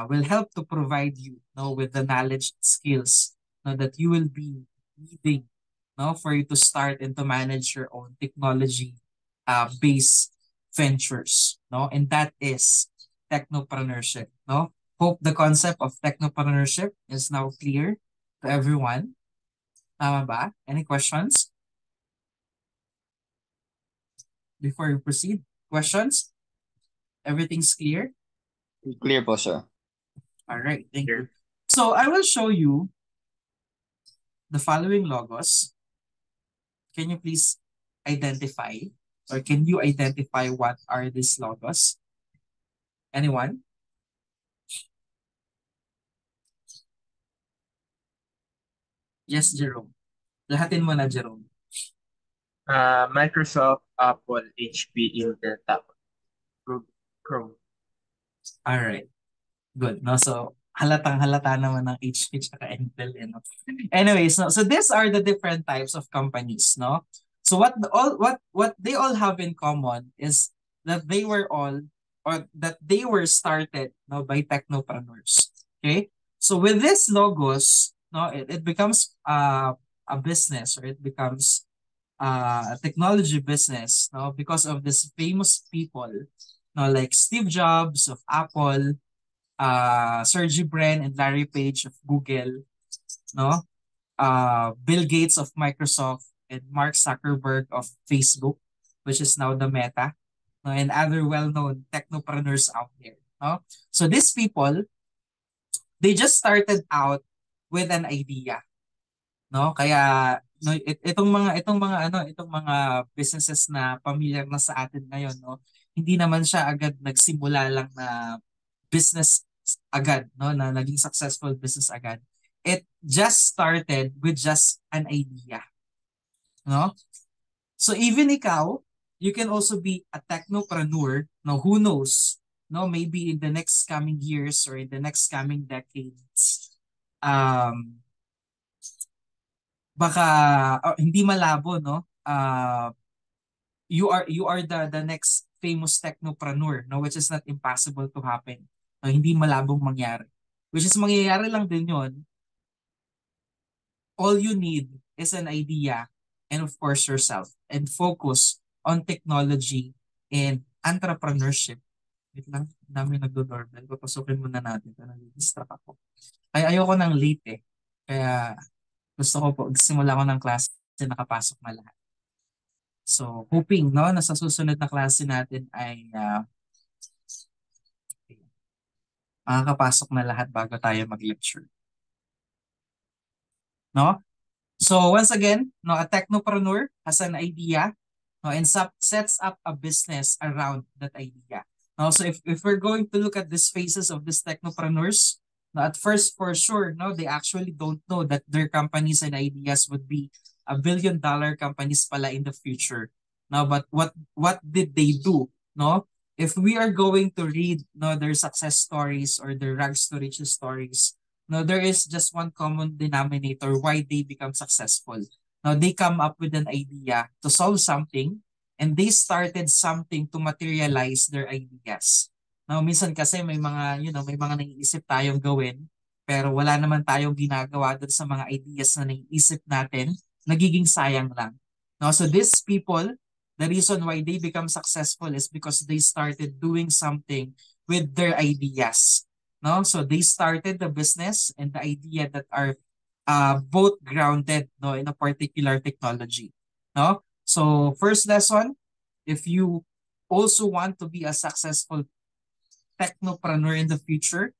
will help to provide you, with the knowledge and skills, that you will be needing, for you to start and to manage your own technology based ventures, and that is technopreneurship. Hope the concept of technopreneurship is now clear to everyone. Tama ba? Any questions before we proceed? Questions? Everything's clear? Clear po, sir. All right, thank you. So I will show you the following logos. Can you please identify, or can you identify what are these logos? Anyone? Yes, Jerome. Lahatin mo na, Jerome. Microsoft, Apple, HP, Intel, tapos Chrome. All right. Good. No, so halatang halata naman ng HP at Intel. Anyways, so these are the different types of companies. No. So what they all have in common is that they were started by technopreneurs. Okay. So with these logos, it becomes a business, or it becomes a technology business, because of these famous people, like Steve Jobs of Apple, Sergey Brin and Larry Page of Google, Bill Gates of Microsoft, and Mark Zuckerberg of Facebook, which is now the Meta, and other well-known technopreneurs out there. So these people, they just started out with an idea. Kaya itong mga businesses na familiar na sa atin ngayon, hindi naman siya agad nagsimula lang na business agad, na naging successful business agad. It just started with just an idea. So even ikaw, you can also be a technopreneur. Who knows? Maybe in the next coming years or in the next coming decades, baka hindi malabo, you are the next famous technopreneur, which is not impossible to happen. Hindi malabong mangyari. Which is mangyayari lang din yon. All you need is an idea and of course yourself, and focus on technology and entrepreneurship. Wait lang, dami nagdo-doorbell. Papasukin muna natin. Nag-distract ako. Kaya ayoko ng late Kaya gusto ko po, simula ko ng klase, nakapasok na lahat. So, hoping, na sa susunod na klase natin ay makakapasok na lahat bago tayo mag-lecture. So, once again, a technopreneur has an idea, and sets up a business around that idea. So, if we're going to look at these faces of these technopreneurs, at first, for sure, they actually don't know that their companies and ideas would be $1 billion companies pala in the future. But what did they do? If we are going to read their success stories or their rags to riches stories, there is just one common denominator why they become successful. They come up with an idea to solve something, and they started something to materialize their ideas. Minsan kasi may mga naiisip tayong gawin, pero wala naman tayong ginagawa doon sa mga ideas na naiisip natin, nagiging sayang lang. So these people, the reason why they become successful is because they started doing something with their ideas. So they started the business and the idea that are both grounded, no, in a particular technology, no? So first lesson, if you also want to be a successful technopreneur in the future,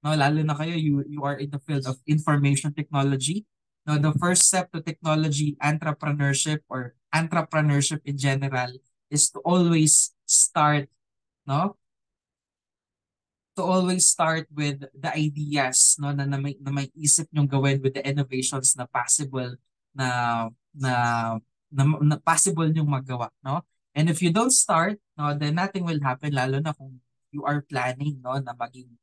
no, lalo na kayo, you are in the field of information technology. No, the first step to technology entrepreneurship or entrepreneurship in general is to always start, no? To always start with the ideas, no, na may isip niyong gawin with the innovations na possible na na na possible niyong magawa, no? And if you don't start, no, then nothing will happen, lalo na kung you are planning, no, na maging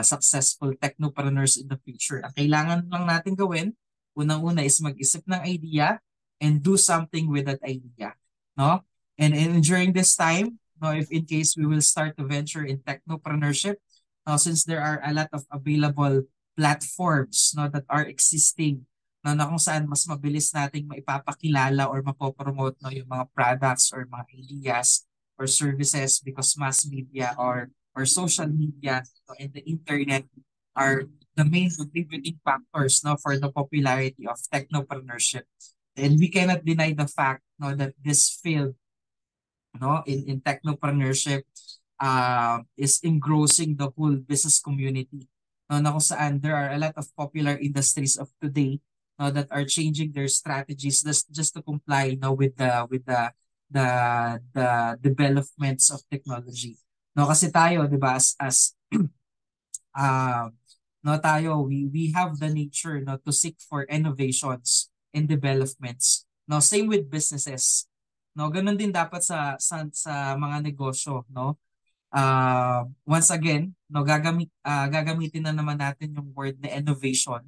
successful technopreneurs in the future. Ang kailangan lang natin gawin, unang-una is mag-isip ng idea and do something with that idea, no? And during this time, no, if in case we will start to venture in technopreneurship, since there are a lot of available platforms, no, that are existing, no, na kung saan mas mabilis nating maipapakilala or mapopromote, no, yung mga products or mga ideas or services, because mass media or social media, no, and the internet are the main contributing factors, no, for the popularity of technopreneurship. And we cannot deny the fact, no, that this field, no, in technopreneurship is engrossing the whole business community, no, na kung saan there are a lot of popular industries of today, no, that are changing their strategies just to comply, no, with the the developments of technology, no, kasi tayo, 'di ba, as uh, no, tayo, we have the nature, no, to seek for innovations and developments, no, same with businesses, no, ganun din dapat sa mga negosyo, no. Once again, no, gagamitin na naman natin yung word na innovation,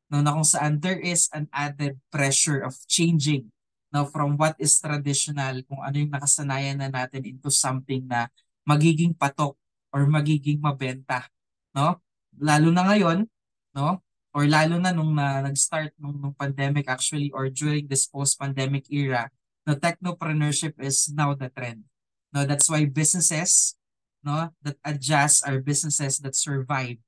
no, na kung saan there is an added pressure of changing, no, from what is traditional, kung ano yung nakasanayan na natin, into something na magiging patok or magiging mabenta, no? Lalo na ngayon, no? Or lalo na nung nag-start nung pandemic actually, or during this post-pandemic era, the technopreneurship is now the trend. No, that's why businesses, no, that adjust are businesses that survive,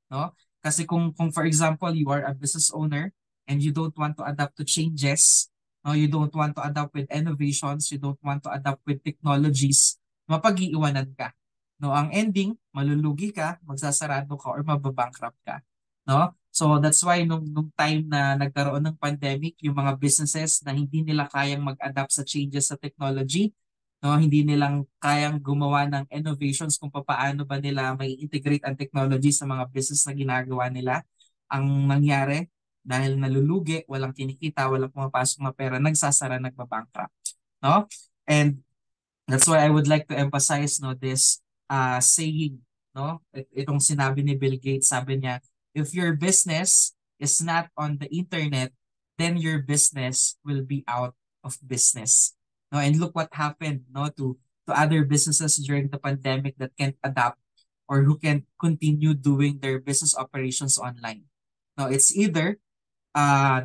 no? Kasi kung for example you are a business owner and you don't want to adapt to changes, no, you don't want to adapt with innovations, you don't want to adapt with technologies, mapag-iiwanan ka. No, ang ending, malulugi ka, magsasarado ka, or mababankrupt ka, no? So that's why nung time na nagkaroon ng pandemic, yung mga businesses na hindi nila kayang mag-adapt sa changes sa technology, no, hindi nilang kayang gumawa ng innovations kung paano ba nila may integrate ang technology sa mga business na ginagawa nila, ang nangyari, dahil nalulugi, walang kinikita, walang pumapasok na pera, nagsasara, nagbabankrupt, no? And that's why I would like to emphasize, no, this saying, no, itong sinabi ni Bill Gates, sabi niya, if your business is not on the internet, then your business will be out of business. No, and look what happened, no, to other businesses during the pandemic that can't adapt or who can continue doing their business operations online. No, it's either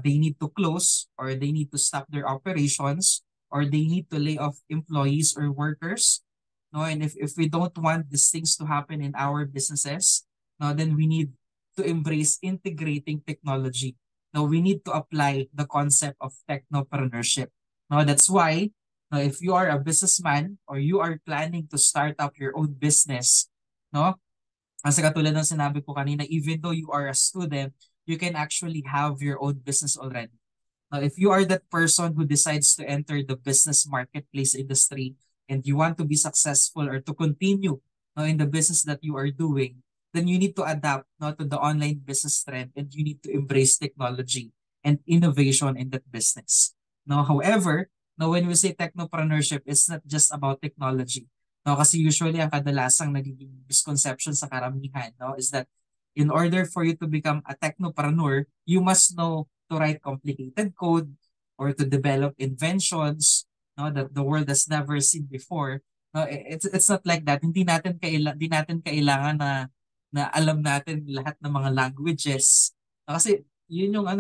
they need to close, or they need to stop their operations, or they need to lay off employees or workers. No, and if we don't want these things to happen in our businesses, no, then we need to embrace integrating technology. No, we need to apply the concept of technopreneurship. No, that's why, no, if you are a businessman or you are planning to start up your own business, no, kasi katulad ng sinabi ko kanina, even though you are a student, you can actually have your own business already. Now, if you are that person who decides to enter the business marketplace industry and you want to be successful or to continue, no, in the business that you are doing, then you need to adapt, no, to the online business trend, and you need to embrace technology and innovation in that business. Now, however, no, when we say technopreneurship, it's not just about technology. No, kasi usually ang kadalasang nagiging misconception sa karamihan, no, is that in order for you to become a technopreneur, you must know to write complicated code or to develop inventions, no, that the world has never seen before. No, it's not like that. Hindi natin kailangan na alam natin lahat ng mga languages. No, kasi yun yung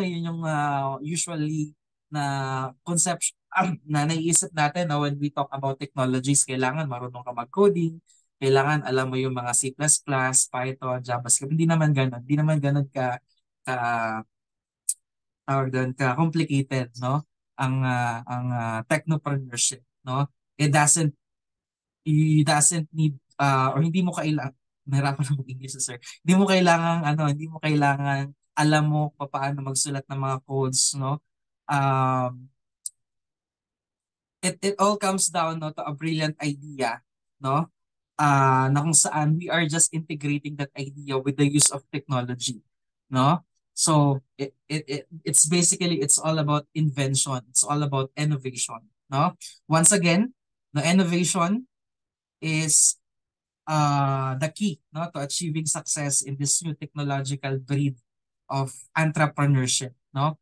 usually na conception na naiisip natin, no, when we talk about technologies, kailangan marunong ka mag-coding, kailangan alam mo yung mga C++, Python, JavaScript. Hindi naman ganun. Hindi naman ganun ka tawag doon, ka-complicated, no? Ang technopreneurship, no? It doesn't need or hindi mo kailangan, nahirapan ako mag-English sir. Hindi mo kailangan alam mo paano magsulat ng mga codes, no? Um, it all comes down, no, to a brilliant idea, no? Na kung saan we are just integrating that idea with the use of technology, no? So it's basically it's all about invention, it's all about innovation, no? Once again, the innovation is the key, no, to achieving success in this new technological breed of entrepreneurship, no.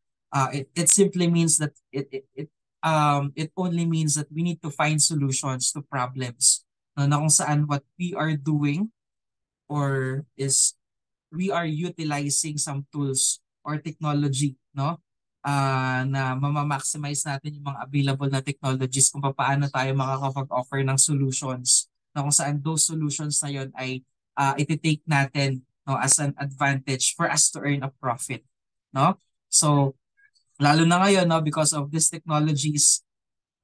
It simply means that it only means that we need to find solutions to problems, no, na kung saan what we are doing or is we are utilizing some tools or technology, no, na maximize natin yung mga available na technologies kung paano tayo makakapag-offer ng solutions na kung saan those solutions na yon ay iti-take natin, no, as an advantage for us to earn a profit, no. So lalo na ngayon, no, because of these technologies,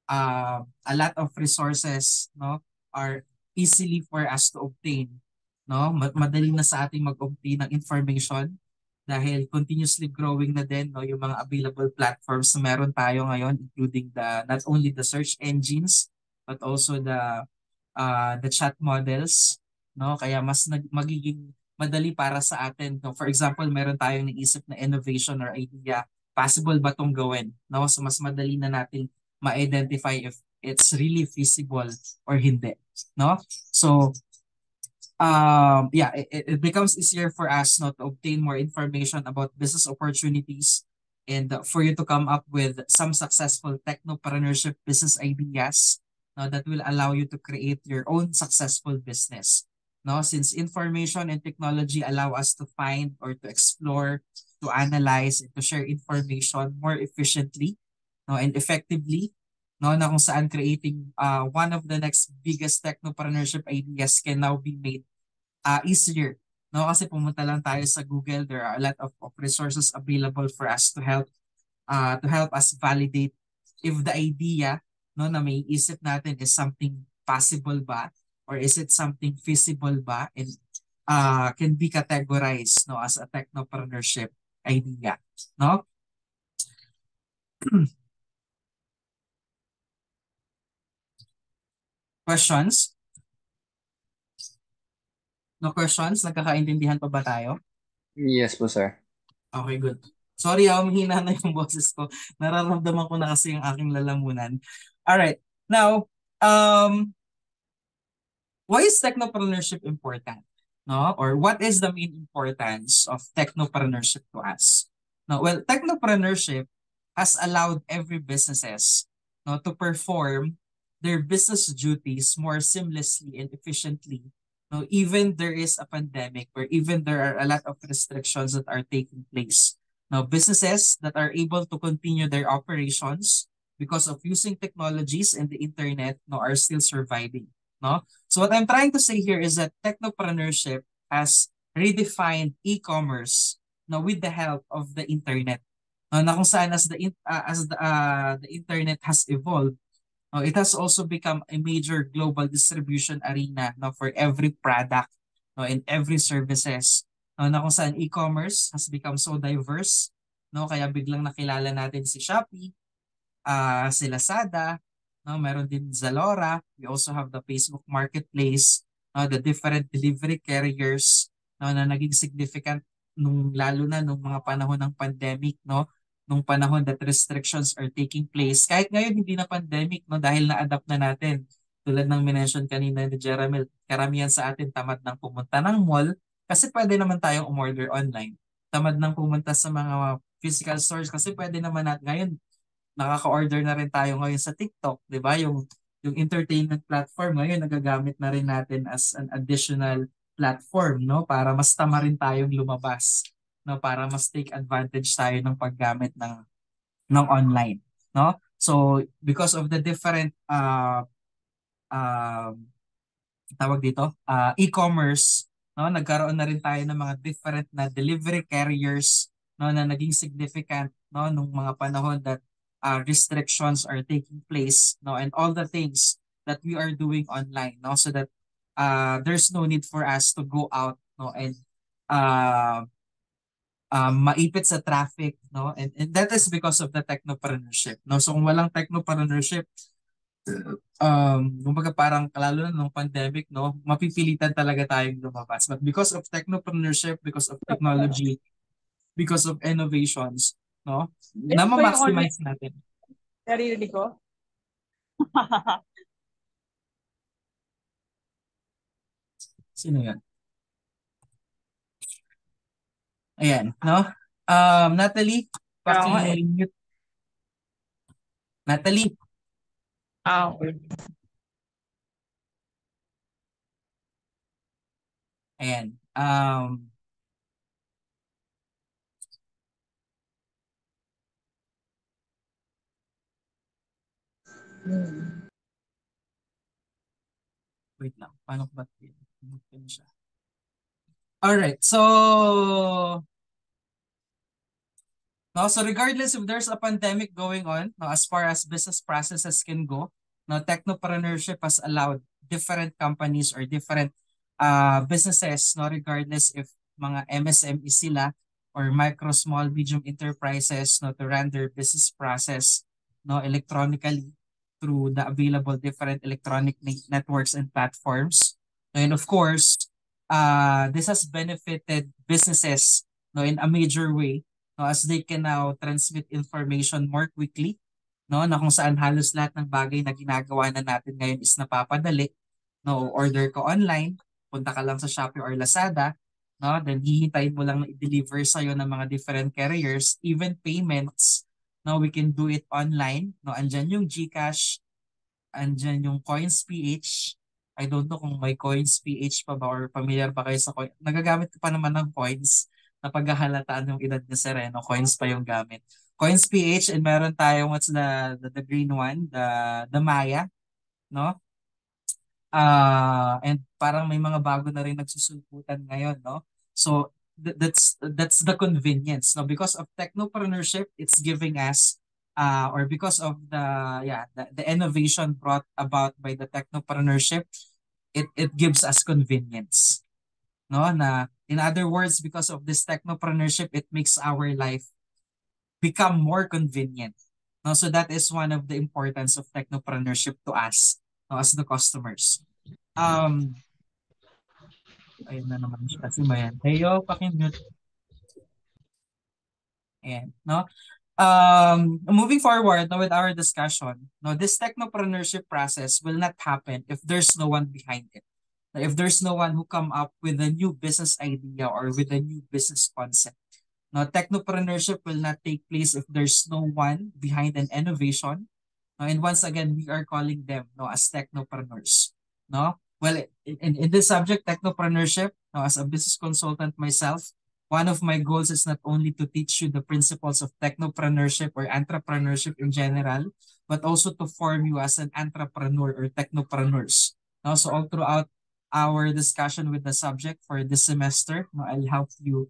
a lot of resources, no, are easily for us to obtain, no. Madali na sa ating mag-obtain ng information dahil continuously growing na din, no, yung mga available platforms na meron tayo ngayon, including not only the search engines but also the chat models, no. Kaya magiging madali para sa atin, no? For example, meron tayong naisip na innovation or idea, possible ba tong gawin, no? So mas madali na natin ma-identify if it's really feasible or hindi, no. So it becomes easier for us, no, to obtain more information about business opportunities and for you to come up with some successful technopreneurship business ideas, no, that will allow you to create your own successful business, no. Since information and technology allow us to find or to explore, to analyze, and to share information more efficiently, no, and effectively, no, na kung saan creating one of the next biggest technopreneurship ideas can now be made easier, no, kasi pumunta lang tayo sa Google, there are a lot of resources available for us to help us validate if the idea, no, na may isip natin is something possible ba or is it something feasible ba and can be categorized, no, as a technopreneurship idea, no. Questions? No questions? Nagkakaintindihan pa ba tayo? Yes po, sir. Okay, good. Sorry, humihina na yung boses ko. Nararamdaman ko na kasi yung aking lalamunan. Alright. Now, why is technopreneurship important? No? Or what is the main importance of technopreneurship to us? No, well, technopreneurship has allowed every businesses, no, to perform their business duties more seamlessly and efficiently. No, even there is a pandemic or even there are a lot of restrictions that are taking place. Now, businesses that are able to continue their operations because of using technologies and the internet, no, are still surviving. No? So what I'm trying to say here is that technopreneurship has redefined e-commerce, no, with the help of the internet. No, na kung saan as the internet has evolved, no, it has also become a major global distribution arena, no, for every product, no, and every services. No, na kung saan e-commerce has become so diverse, no, kaya biglang nakilala natin si Shopee, si Lazada, no, meron din Zalora. We also have the Facebook Marketplace, no, the different delivery carriers, no, na naging significant lalo na nung mga panahon ng pandemic, no, nung panahon that restrictions are taking place. Kahit ngayon hindi na pandemic, no, dahil na-adapt na natin. Tulad ng mention kanina ni Jeremy, karamihan sa atin tamad ng pumunta ng mall kasi pwede naman tayong umorder online. Tamad ng pumunta sa mga physical stores kasi pwede naman ngayon nakaka-order na rin tayo ngayon sa TikTok, 'di ba? Yung entertainment platform ngayon nagagamit na rin natin as an additional platform, no? Para mas tama rin tayong lumabas, no? Para mas take advantage tayo ng paggamit ng online, no? So because of the different uh, tawag dito, e-commerce, no, nagkaroon na rin tayo ng mga different na delivery carriers, no, na naging significant no, nung mga panahon that restrictions are taking place, no, and all the things that we are doing online, no, so that there's no need for us to go out, no, and uh, maipit sa traffic, no, and that is because of the technopreneurship, no. So kung walang technopreneurship, kumbaga parang lalo na nung pandemic, no, mapipilitan talaga tayong lumabas. But because of technopreneurship, because of technology, because of innovations, no, Ito na ba yung online ma-maximize natin. naririnig ko? Sino yan? Ayan, no? Natalie, Kaya nga eh. paki-mute. Natalie, Okay. ayan. Wait lang, paano ko ba mute siya? Alright, so no, so regardless if there's a pandemic going on, no, as far as business processes can go, no, technopreneurship has allowed different companies or different businesses, no, regardless if mga MSME sila or micro, small, medium enterprises, no, to run their business process, no, electronically through the available different electronic networks and platforms. And of course, this has benefited businesses, no, in a major way, no, as they can now transmit information more quickly, no, na kung saan halos lahat ng bagay na ginagawa na natin ngayon is napapadali, no, order ka online, punta ka lang sa Shopee or Lazada, no, then hihintayin mo lang na i-deliver sa ng mga different carriers, even payments, no, we can do it online, no, andyan yung GCash, andyan yung Coins.ph. I don't know kung may Coins.ph pa ba or familiar ba kayo sa coin. Nagagamit ko pa naman ng Coins na paghahalataan yung edad ni Sereno. Coins pa yung gamit. Coins.ph, and meron tayong what's the green one, the Maya, no? And parang may mga bago na rin nagsusulputan ngayon, no? So that's the convenience, no? Because of technopreneurship, it's giving us or because of the innovation brought about by the technopreneurship, it gives us convenience, no, na in other words, because of this technopreneurship, it makes our life become more convenient, no. So that is one of the importance of technopreneurship to us, no, as the customers. Ayun na naman siya si Mayan. Heyo, pakimute. Ayan, no. Moving forward, no, with our discussion, no, this technopreneurship process will not happen if there's no one behind it. If there's no one who come up with a new business idea or with a new business concept. No, technopreneurship will not take place if there's no one behind an innovation. No, and once again, we are calling them, no, as technopreneurs. No? Well, in this subject, technopreneurship, no, as a business consultant myself, one of my goals is not only to teach you the principles of technopreneurship or entrepreneurship in general, but also to form you as an entrepreneur or technopreneurs. No? So all throughout our discussion with the subject for this semester, no, I'll help you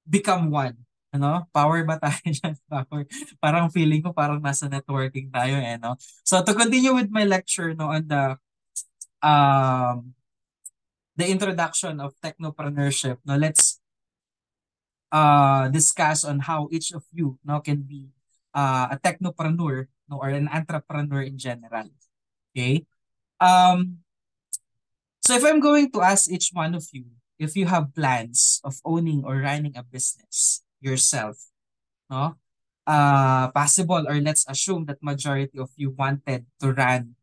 become one. Ano? Power ba tayo dyan? Power. Parang feeling ko parang nasa networking tayo eh, no? So to continue with my lecture, no, on the introduction of technopreneurship, no, let's discuss on how each of you, no, can be a technopreneur, no, or an entrepreneur in general. Okay? So if I'm going to ask each one of you if you have plans of owning or running a business yourself, no? Possible, or let's assume that majority of you wanted to run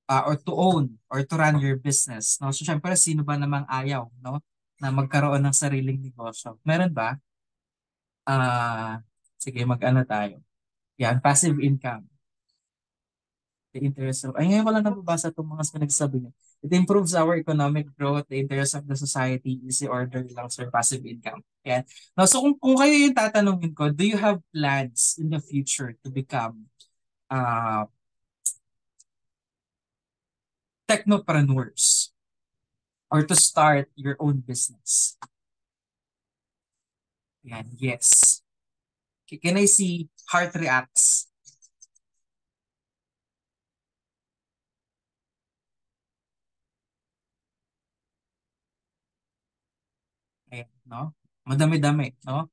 or to own or to run your business, no? So syempre sino ba namang ayaw, no, na magkaroon ng sariling negosyo? Meron ba? Sige, mag-ano tayo. Yan, passive income. The interest of, ay ngayon ko lang nababasa itong mga pinagsasabi niyo. It improves our economic growth, the interest of the society, easy order lang, sir, passive income. Yan. Now, so kung kayo yung tatanungin ko, do you have plans in the future to become technopreneurs or to start your own business? Yan, yes. Okay, can I see heart reacts? Ayan, no? Madami-dami, no?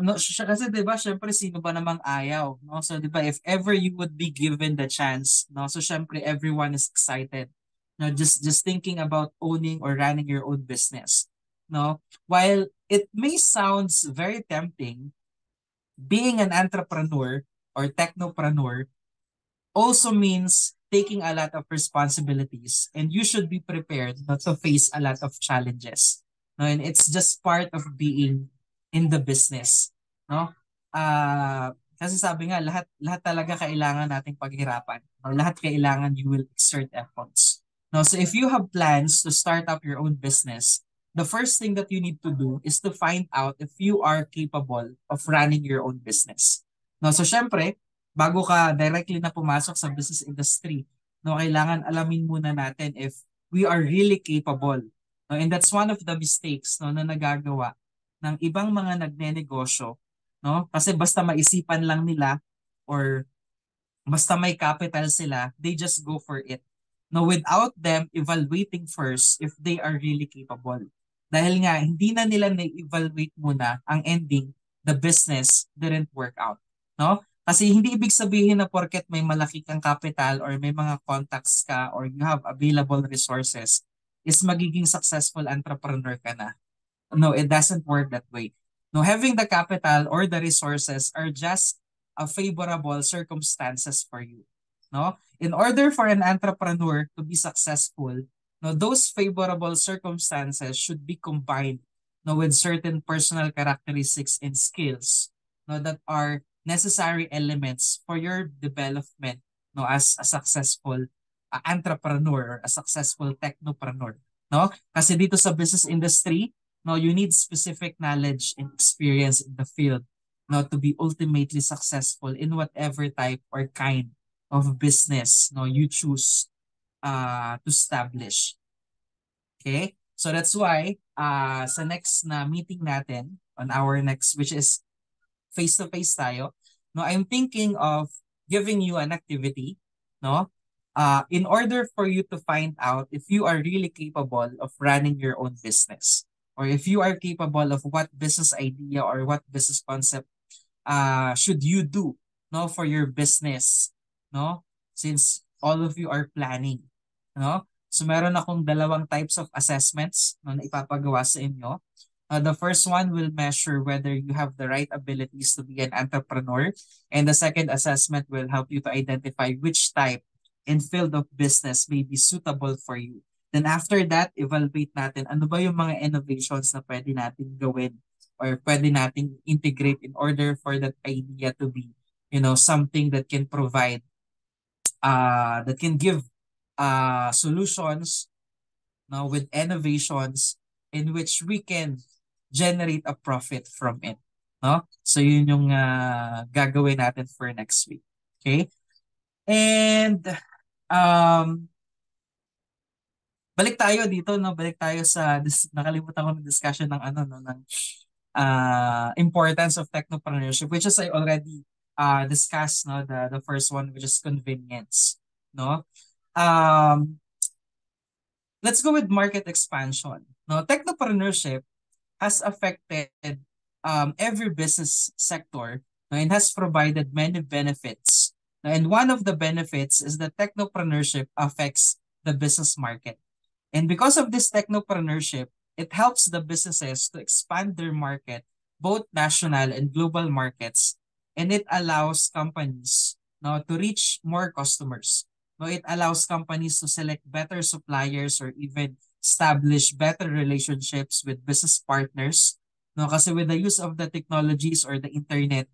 No, kasi 'di ba, syempre sino ba namang ayaw, no? So 'di ba, if ever you would be given the chance, no? So syempre everyone is excited. No, just thinking about owning or running your own business, no? While it may sounds very tempting, being an entrepreneur or technopreneur also means taking a lot of responsibilities, and you should be prepared not to face a lot of challenges. No, and it's just part of being in the business, no? Kasi sabi nga, lahat lahat talaga kailangan nating paghirapan. No? Lahat kailangan you will exert efforts. No, so if you have plans to start up your own business, the first thing that you need to do is to find out if you are capable of running your own business. No, so syempre, bago ka directly na pumasok sa business industry, no, kailangan alamin muna natin if we are really capable. No, and that's one of the mistakes, no, na nagagawa ng ibang mga nagnenegosyo, no? Kasi basta maisipan lang nila or basta may capital sila, they just go for it. No, without them evaluating first if they are really capable. Dahil nga hindi na nila na-evaluate muna ang ending, the business didn't work out, no? Kasi hindi ibig sabihin na porket may malaki kang capital or may mga contacts ka or you have available resources is magiging successful entrepreneur ka na. No, it doesn't work that way. No, having the capital or the resources are just a favorable circumstances for you. No, in order for an entrepreneur to be successful, no, those favorable circumstances should be combined, no, with certain personal characteristics and skills, no, that are necessary elements for your development, no, as a successful entrepreneur or a successful technopreneur. No, kasi dito sa business industry, no, you need specific knowledge and experience in the field, no, to be ultimately successful in whatever type or kind of business, no, you choose to establish. Okay? So that's why sa next na meeting natin on our next, which is face-to-face tayo, no, I'm thinking of giving you an activity, no, in order for you to find out if you are really capable of running your own business or if you are capable of what business idea or what business concept should you do, no, for your business, no, since all of you are planning, no. So meron akong dalawang types of assessments, no, na ipapagawa sa inyo. The first one will measure whether you have the right abilities to be an entrepreneur, and the second assessment will help you to identify which type and field of business may be suitable for you. Then after that, evaluate natin ano ba yung mga innovations na pwede natin gawin or pwede nating integrate in order for that idea to be, you know, something that can provide, that can give solutions, no, with innovations in which we can generate a profit from it. No? So yun yung gagawin natin for next week. Okay? And balik tayo dito, no? Balik tayo sa nakalimutan ko ng discussion ng ano, no, ng importance of technopreneurship, which is I already discussed, no, the first one, which is convenience, no? Let's go with market expansion. No, technopreneurship has affected every business sector, no, and has provided many benefits. And one of the benefits is that technopreneurship affects the business market. And because of this technopreneurship, it helps the businesses to expand their market, both national and global markets, and it allows companies, no, to reach more customers. No, it allows companies to select better suppliers or even establish better relationships with business partners. No, kasi with the use of the technologies or the internet,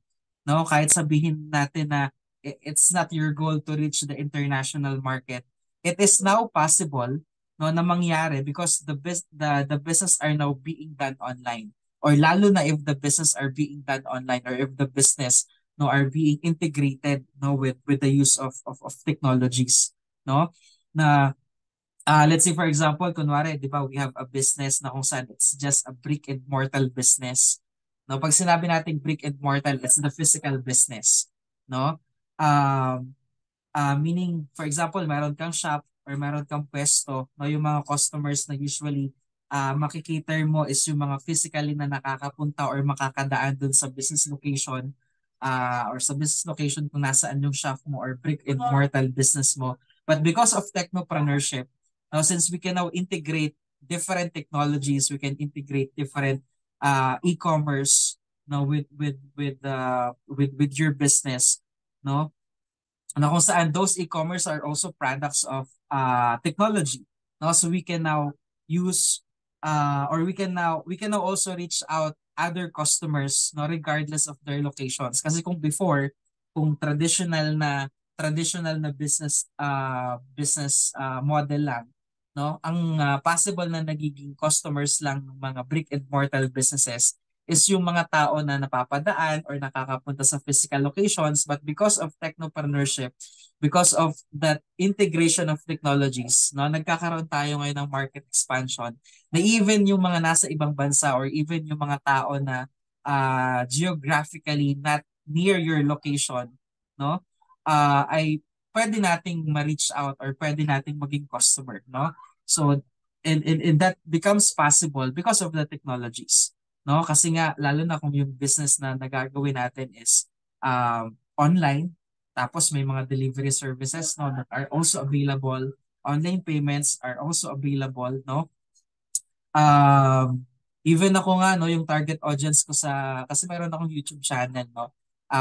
no, kahit sabihin natin na it's not your goal to reach the international market, it is now possible, no, na mangyari because the business are now being done online, or lalo na if the business are being done online, or if the business, no, are being integrated, no, with the use of technologies, no, na let's say for example, kunwari, di ba, we have a business na kung saan it's just a brick and mortar business, No, pag sinabi nating brick and mortar, it's the physical business, no? Um, Meaning, for example, meron kang shop or meron kang pwesto, no, yung mga customers na usually makikater mo is yung mga physically na nakakapunta or makakadaan dun sa business location or sa business location kung nasaan yung shop mo or brick and mortar business mo. But because of technopreneurship, now since we can now integrate different technologies, we can integrate different e-commerce no with your business, no, na kung saan those e-commerce are also products of technology, no, so we can now use or we can now also reach out other customers, no, regardless of their locations, kasi kung before, kung traditional na business model lang, no, ang possible na nagiging customers lang ng mga brick and mortar businesses is yung mga tao na napapadaan or nakakapunta sa physical locations. But because of technopreneurship, because of that integration of technologies, no, nagkakaroon tayo ngayon ng market expansion na even yung mga nasa ibang bansa or even yung mga tao na geographically not near your location, no, ay pwede nating ma-reach out or pwede nating maging customer, no? So, and that becomes possible because of the technologies, no? Kasi nga lalo na kung yung business na nagagawin natin is online, tapos may mga delivery services, no, that are also available, online payments are also available, no? Even ako nga, no, yung target audience ko kasi mayroon akong YouTube channel, no,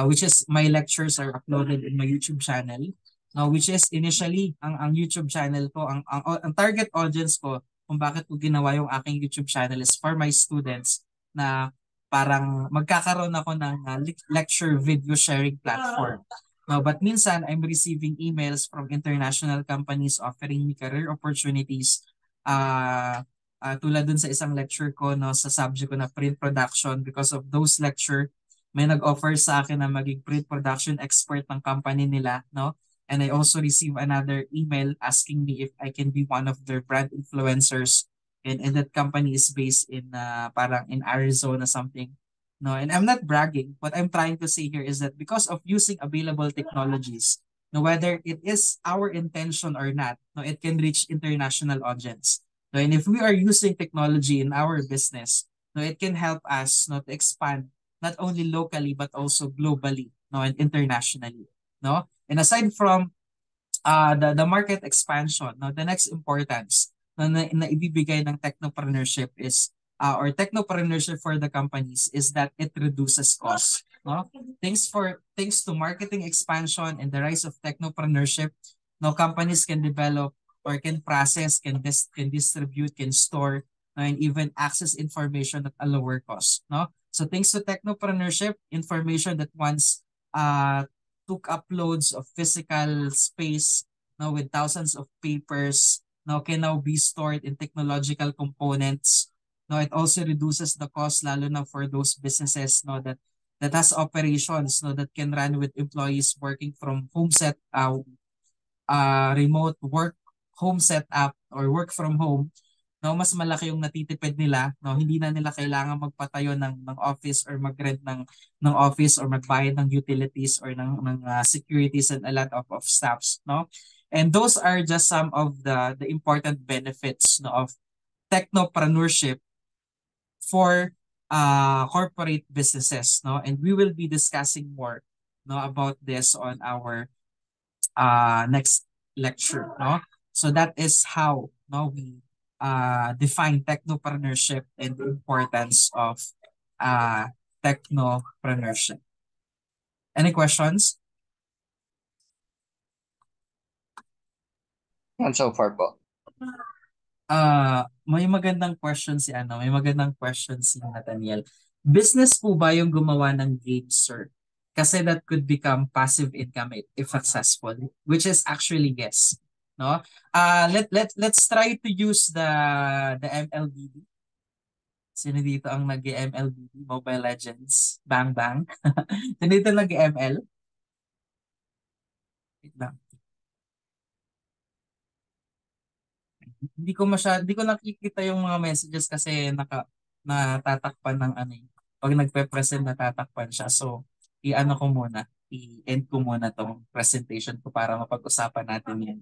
which is my lectures are uploaded in my YouTube channel, no, which is initially ang YouTube channel ko, ang target audience ko kung bakit ko ginawa yung aking YouTube channel is for my students na parang magkakaroon ako ng lecture video sharing platform. No, but minsan I'm receiving emails from international companies offering me career opportunities tulad dun sa isang lecture ko, no, sa subject ko na print production. Because of those lecture, may nag-offer sa akin na maging print production expert ng company nila, no? And I also receive another email asking me if I can be one of their brand influencers. And that company is based in parang in Arizona something. No, and I'm not bragging. What I'm trying to say here is that because of using available technologies, no, whether it is our intention or not, no, it can reach international audience. No, and if we are using technology in our business, no, it can help us, no, to expand not only locally but also globally, no, and internationally, no. And aside from the market expansion, no, the next importance na ibibigay ng technopreneurship is or technopreneurship for the companies is that it reduces cost, no. Thanks to marketing expansion and the rise of technopreneurship, no, companies can develop or can process, can distribute, can store, no, and even access information at a lower cost, no. So thanks to technopreneurship, information that once took uploads of physical space, no, with thousands of papers, no, can now be stored in technological components. No, it also reduces the cost lalo na for those businesses, no, that has operations, no, that can run with employees working from remote work, home setup or work from home. No, mas malaki yung natitipid nila, no, hindi na nila kailangan magpatayo ng office or mag-rent ng office or magbayad ng utilities or ng securities and a lot of staffs, no. And those are just some of the important benefits, no, of technopreneurship for corporate businesses, no. And we will be discussing more, no, about this on our next lecture, no. So that is how, no, we define technopreneurship and the importance of technopreneurship. Any questions? And so far po. May magandang question si Nathaniel. Business po ba yung gumawa ng games, sir? Kasi that could become passive income if successful, which is actually yes, no. Let's try to use the MLBB. Sino dito ang nag-MLBB, Mobile Legends, Bang Bang? Sino dito nag-ML? Wait lang. Hindi ko nakikita yung mga messages kasi natatakpan ng ano. pag nagpe-present natatakpan siya. So, i-ano ko muna, i-end ko muna tong presentation ko para mapag-usapan natin yan.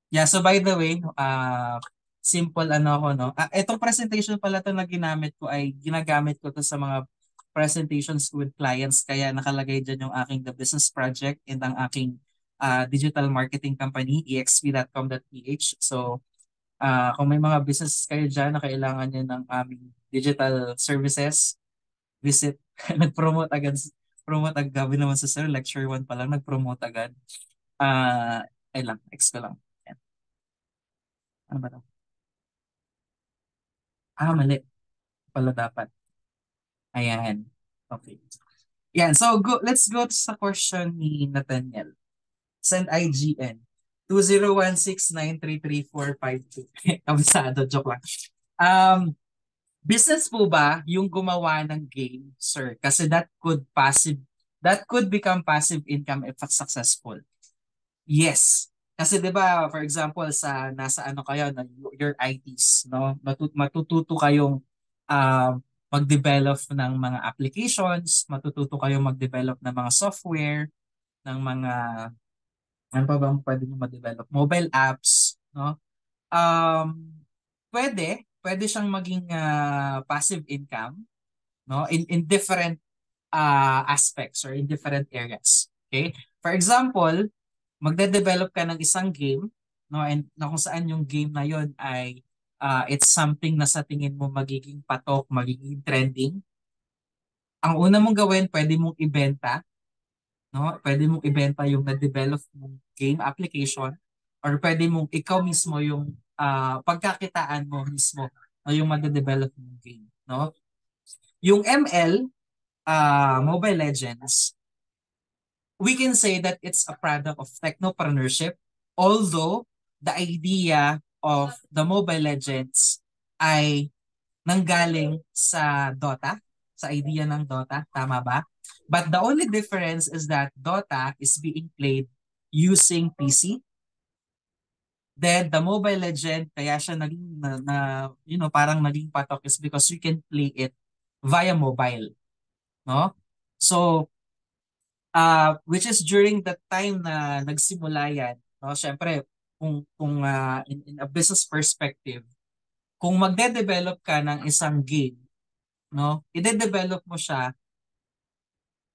Yeah, so by the way, simple ano ako, no? Itong presentation pala to na ginamit ko ay ginagamit ko to sa mga presentations with clients, kaya nakalagay dyan yung aking The Business Project and ang aking digital marketing company, exp.com.ph. So, kung may mga business kayo dyan na kailangan nyo ng aming digital services, visit. Nag-promote agad. Promote agad. Gabi naman sa sir. Lecture 1 pa lang. Nag-promote agad. Ay lang. X ko lang. Ayan. Ano ba ito? Mali. Pala dapat. Ayan. Okay. Yan. So, let's go sa question ni Nathaniel. Send IGN. 2016933452. Kabisado. Joke lang. Business po ba yung gumawa ng game, sir? Kasi that could become passive income if successful. Yes. Kasi 'di ba, for example, nasa ano kayo, your ITs, no? Matututo kayong mag-develop ng mga applications, matututo kayong mag-develop ng mga software, ng mga ano pa bang pwede nyo ma-develop? Mobile apps, no? Pwede siyang maging passive income, no? In different aspects or in different areas. Okay? For example, magde-develop ka ng isang game, no? And na kung saan yung game na yon ay it's something na sa tingin mo magiging patok, magiging trending. Ang una mong gawin, pwede mong ibenta, no? Pwede mong ibenta yung na-develop mong game application, or pwede mong ikaw mismo yung pagkakitaan mo mismo, no? Yung ma-develop mong game, no? Yung ML, Mobile Legends, we can say that it's a product of technopreneurship, although the idea of the Mobile Legends ay nanggaling sa Dota, sa idea ng Dota, tama ba? But the only difference is that Dota is being played using PC. Then the Mobile Legend, kaya siya naging parang naging patok is because we can play it via mobile, no? So which is during the time na nagsimula yan, no? Syempre, kung in a business perspective, kung magde-develop ka ng isang game, no? Ide-develop mo siya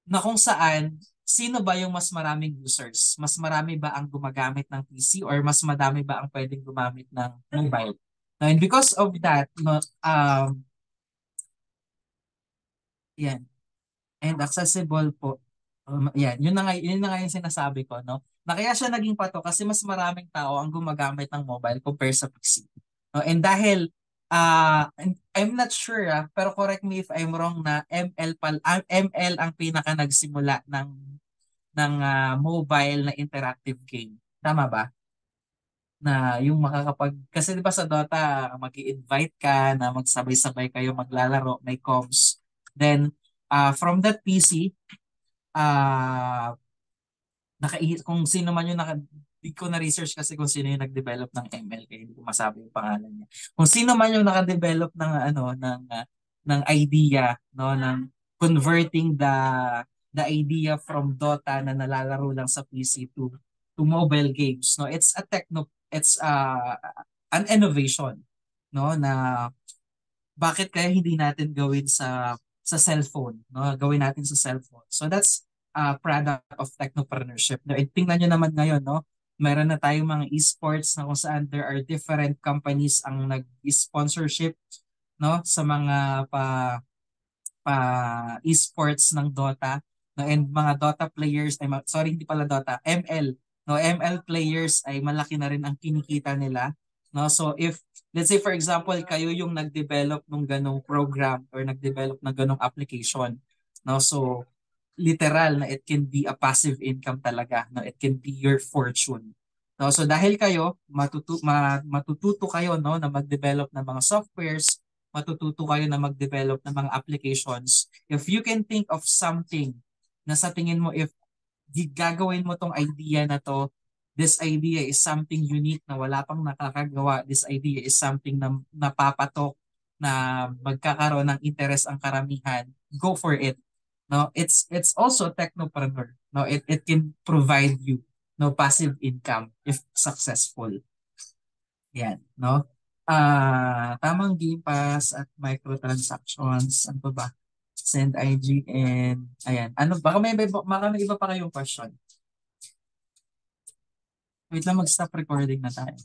na kung saan sino ba yung mas maraming users? Mas marami ba ang gumagamit ng PC or mas madami ba ang pwedeng gumamit ng mobile? And because of that, no, yan. And accessible po. Yan, yun na nga yung sinasabi ko, no? Na kaya siya naging pato kasi mas maraming tao ang gumagamit ng mobile compare sa PC. No? And dahil I'm not sure pero correct me if I'm wrong na ML ang pinaka nagsimula ng mobile na interactive game. Tama ba? Na yung kasi di ba sa Dota mag-i-invite ka na magsabay-sabay kayo maglalaro, may comms. Then from that PC, kung sino man yung di ko na-research kasi kung sino yung nag-develop ng ML kaya hindi ko masabi yung pangalan niya. Kung sino man yung naka-develop ng ng idea, no, ng converting the idea from Dota na nalalaro lang sa PC to mobile games, no. It's an innovation, no, na bakit kaya hindi natin gawin sa cellphone, no? Gawin natin sa cellphone. So that's product of technopreneurship. No, tingnan nyo naman ngayon, no? Meron na tayong mga esports na kung saan there are different companies ang nag-sponsorship, no, sa mga esports ng Dota, no, and mga Dota players ay hindi pala Dota, ML, no, ML players ay malaki na rin ang kinikita nila, no. So if let's say for example kayo yung nag-develop ng ganong program or nag-develop ng ganong application, no, so literal na it can be a passive income talaga, no, it can be your fortune, no. So dahil kayo matututo kayo, no, na mag-develop ng mga softwares, matututo kayo na mag-develop ng mga applications. If you can think of something na sa tingin mo, if gagawin mo tong idea na to, this idea is something unique na wala pang nakakagawa, this idea is something na napapatok, na magkakaroon ng interest ang karamihan, go for it. No, it's also technopreneur. No, it can provide you no passive income if successful. Yan, no? Tamang Game Pass at microtransactions, ano pa ba? Send IG and ayan. Ano baka may iba pa kayong question. Wait lang, mag-stop recording na tayo.